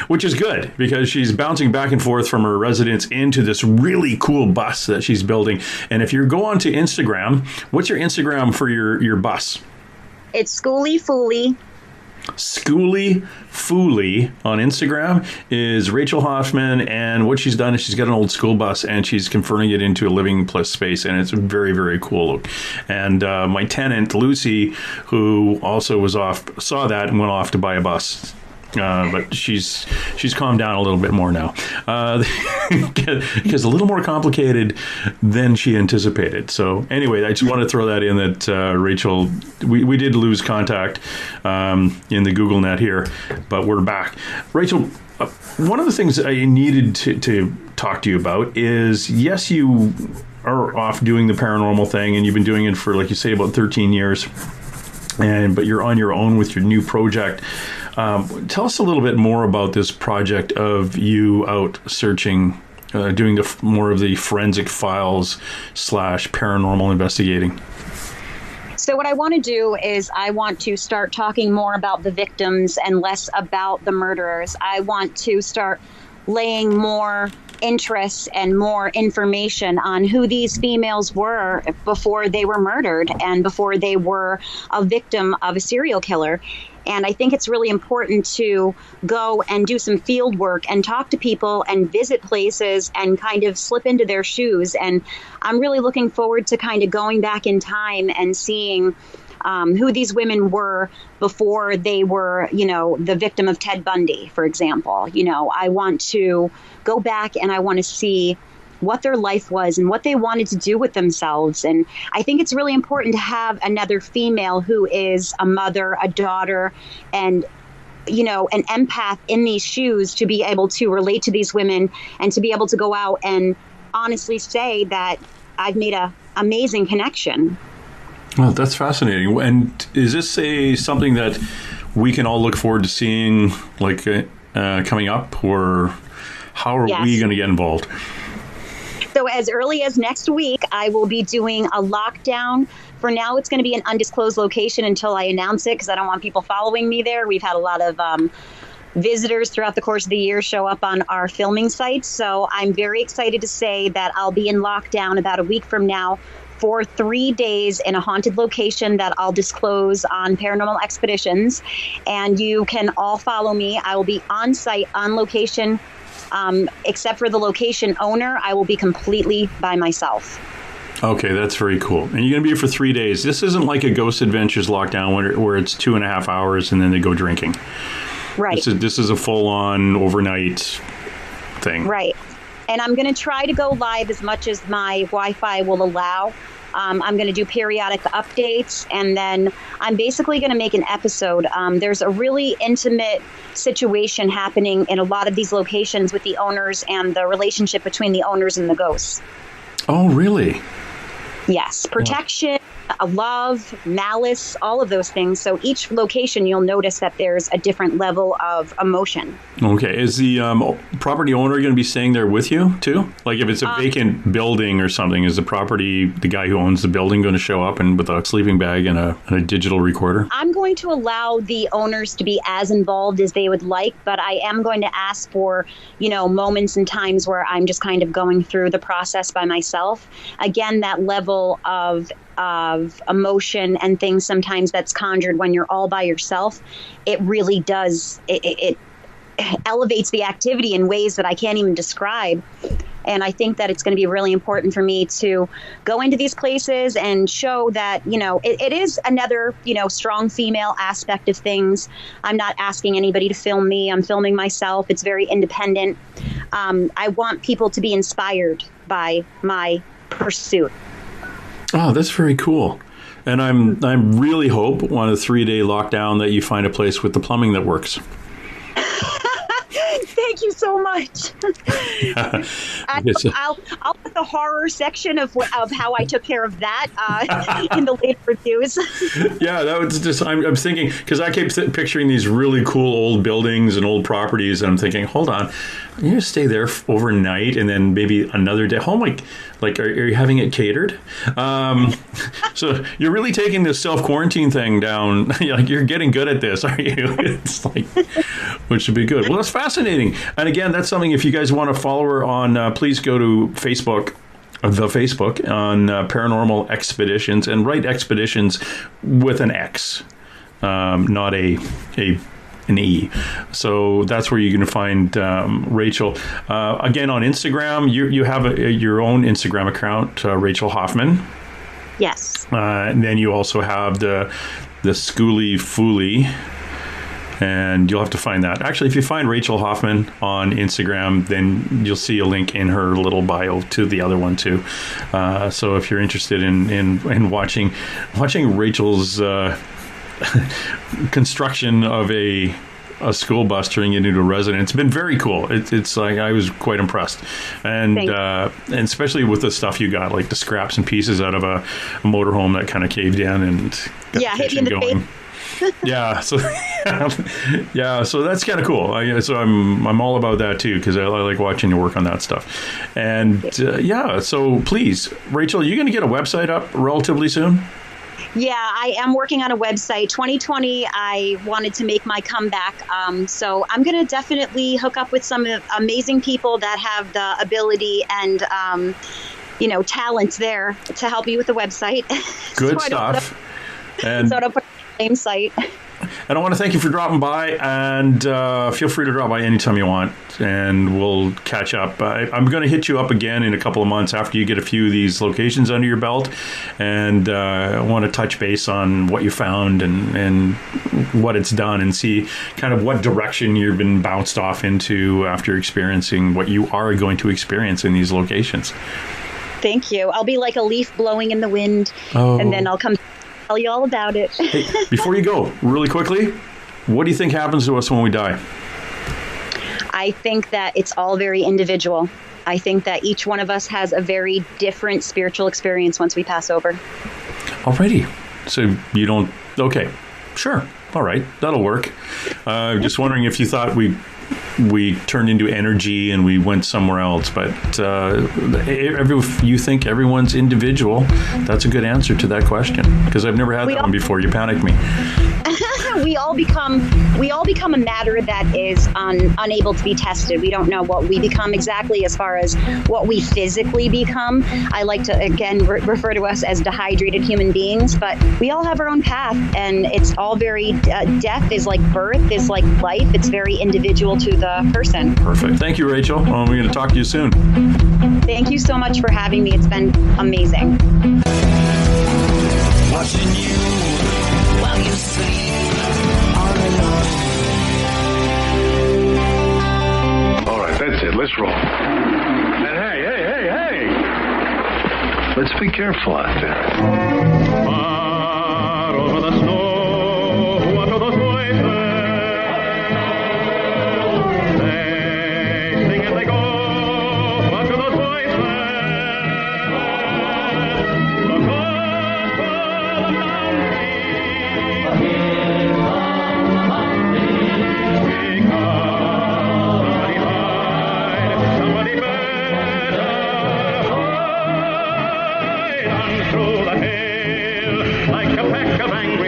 which is good because she's bouncing back and forth from her residence into this really cool bus that she's building. And if you go onto Instagram, what's your Instagram for your bus? It's Schooly Fooly. Schooly Fooly on Instagram is Rachel Hoffman, and what she's done is she's got an old school bus and she's converting it into a living plus space, and it's very, very cool. And my tenant Lucy, who also saw that and went off to buy a bus. But she's calmed down a little bit more now, because a little more complicated than she anticipated. So anyway, I just want to throw that in that Rachel, we did lose contact in the Google net here, but we're back. Rachel, one of the things I needed to talk to you about is, yes, you are off doing the paranormal thing, and you've been doing it for, like you say, about 13 years, but you're on your own with your new project. Tell us a little bit more about this project of you out searching, doing more of the forensic files / paranormal investigating. So what I want to do is I want to start talking more about the victims and less about the murderers. I want to start laying more interest and more information on who these females were before they were murdered and before they were a victim of a serial killer. And I think it's really important to go and do some field work and talk to people and visit places and kind of slip into their shoes. And I'm really looking forward to kind of going back in time and seeing who these women were before they were, the victim of Ted Bundy, for example. I want to go back and I want to see what their life was and what they wanted to do with themselves. And I think it's really important to have another female who is a mother, a daughter, and, an empath in these shoes to be able to relate to these women and to be able to go out and honestly say that I've made an amazing connection. Well, that's fascinating. And is this something that we can all look forward to seeing, coming up, or how are we going to get involved? So as early as next week, I will be doing a lockdown For now, it's going to be an undisclosed location until I announce it, because I don't want people following me there. We've had a lot of visitors throughout the course of the year show up on our filming sites. So I'm very excited to say that I'll be in lockdown about a week from now for 3 days in a haunted location that I'll disclose on Paranormal Xpeditions. And you can all follow me. I will be on site, on location, except for the location owner. I will be completely by myself. Okay, that's very cool. And you're going to be here for 3 days. This isn't like a Ghost Adventures lockdown where it's 2.5 hours and then they go drinking. Right. This is a full-on overnight thing. Right. And I'm going to try to go live as much as my Wi-Fi will allow. I'm going to do periodic updates, and then I'm basically going to make an episode. There's a really intimate situation happening in a lot of these locations with the owners and the relationship between the owners and the ghosts. Oh, really? Yes. Protection, love, malice, all of those things. So each location, you'll notice that there's a different level of emotion. Okay. Is the property owner going to be staying there with you, too? Like if it's a vacant building or something, is the guy who owns the building going to show up and with a sleeping bag and a digital recorder? I'm going to allow the owners to be as involved as they would like, but I am going to ask for, moments and times where I'm just kind of going through the process by myself. Again, that level of emotion and things sometimes that's conjured when you're all by yourself, it really does, it elevates the activity in ways that I can't even describe. And I think that it's going to be really important for me to go into these places and show that, it is another, strong female aspect of things. I'm not asking anybody to film me. I'm filming myself. It's very independent. I want people to be inspired by my pursuit. Oh, that's very cool. And I'm really hope on a 3-day lockdown that you find a place with the plumbing that works. Thank you so much. I'll put the horror section of how I took care of that in the later reviews. Yeah, that was just, I'm thinking, because I keep picturing these really cool old buildings and old properties, and I'm thinking, hold on, you're going to stay there overnight and then maybe another day home? Like are you having it catered? So you're really taking this self-quarantine thing down. Like, you're getting good at this, are you? It's like, which should be good. Well, that's fascinating. And again, that's something, if you guys want to follow her on, please go to Facebook on Paranormal Xpeditions, and write Xpeditions with an X, not an E. So that's where you're going to find Rachel. Again, on Instagram, you have your own Instagram account, Rachel Hoffman. Yes. And then you also have the Schooly Fooly. And you'll have to find that. Actually, if you find Rachel Hoffman on Instagram, then you'll see a link in her little bio to the other one too. So if you're interested in watching Rachel's construction of a school bus turning it into a residence, it's been very cool. It's like, I was quite impressed, and especially with the stuff you got, like the scraps and pieces out of a motorhome that kind of caved in and got the kitchen going. Yeah, so so that's kind of cool. So I'm all about that too, because I like watching you work on that stuff. And so please, Rachel, are you going to get a website up relatively soon? Yeah, I am working on a website. 2020, I wanted to make my comeback. So I'm going to definitely hook up with some amazing people that have the ability and talent there to help you with the website. Good stuff. So I don't put same site. And I want to thank you for dropping by, and feel free to drop by anytime you want, and we'll catch up. I'm going to hit you up again in a couple of months after you get a few of these locations under your belt, and I want to touch base on what you found and what it's done, and see kind of what direction you've been bounced off into after experiencing what you are going to experience in these locations. Thank you. I'll be like a leaf blowing in the wind, and then I'll come tell you all about it. Hey, before you go, really quickly, what do you think happens to us when we die? I think that it's all very individual. I think that each one of us has a very different spiritual experience once we pass over. Alrighty. So you don't... Okay. Sure. All right. That'll work. Just wondering if you thought we we turned into energy and we went somewhere else. But you think everyone's individual. That's a good answer to that question, because I've never had that one before. You panicked me. We all become a matter that is unable to be tested. We don't know what we become exactly as far as what we physically become. I like to, again, refer to us as dehydrated human beings, but we all have our own path, and it's all very, death is like birth, is like life. It's very individual to the person. Perfect. Thank you, Rachel. We're going to talk to you soon. Thank you so much for having me. It's been amazing. Watching you while you sleep all alone. All right, that's it. Let's roll. And hey. Let's be careful out there. Far over the snow, what are those voices? They sing as they go. What are those voices? Look up for the mountain. Speak up. Somebody hide. Somebody better hide. Through the hill, like a pack of angry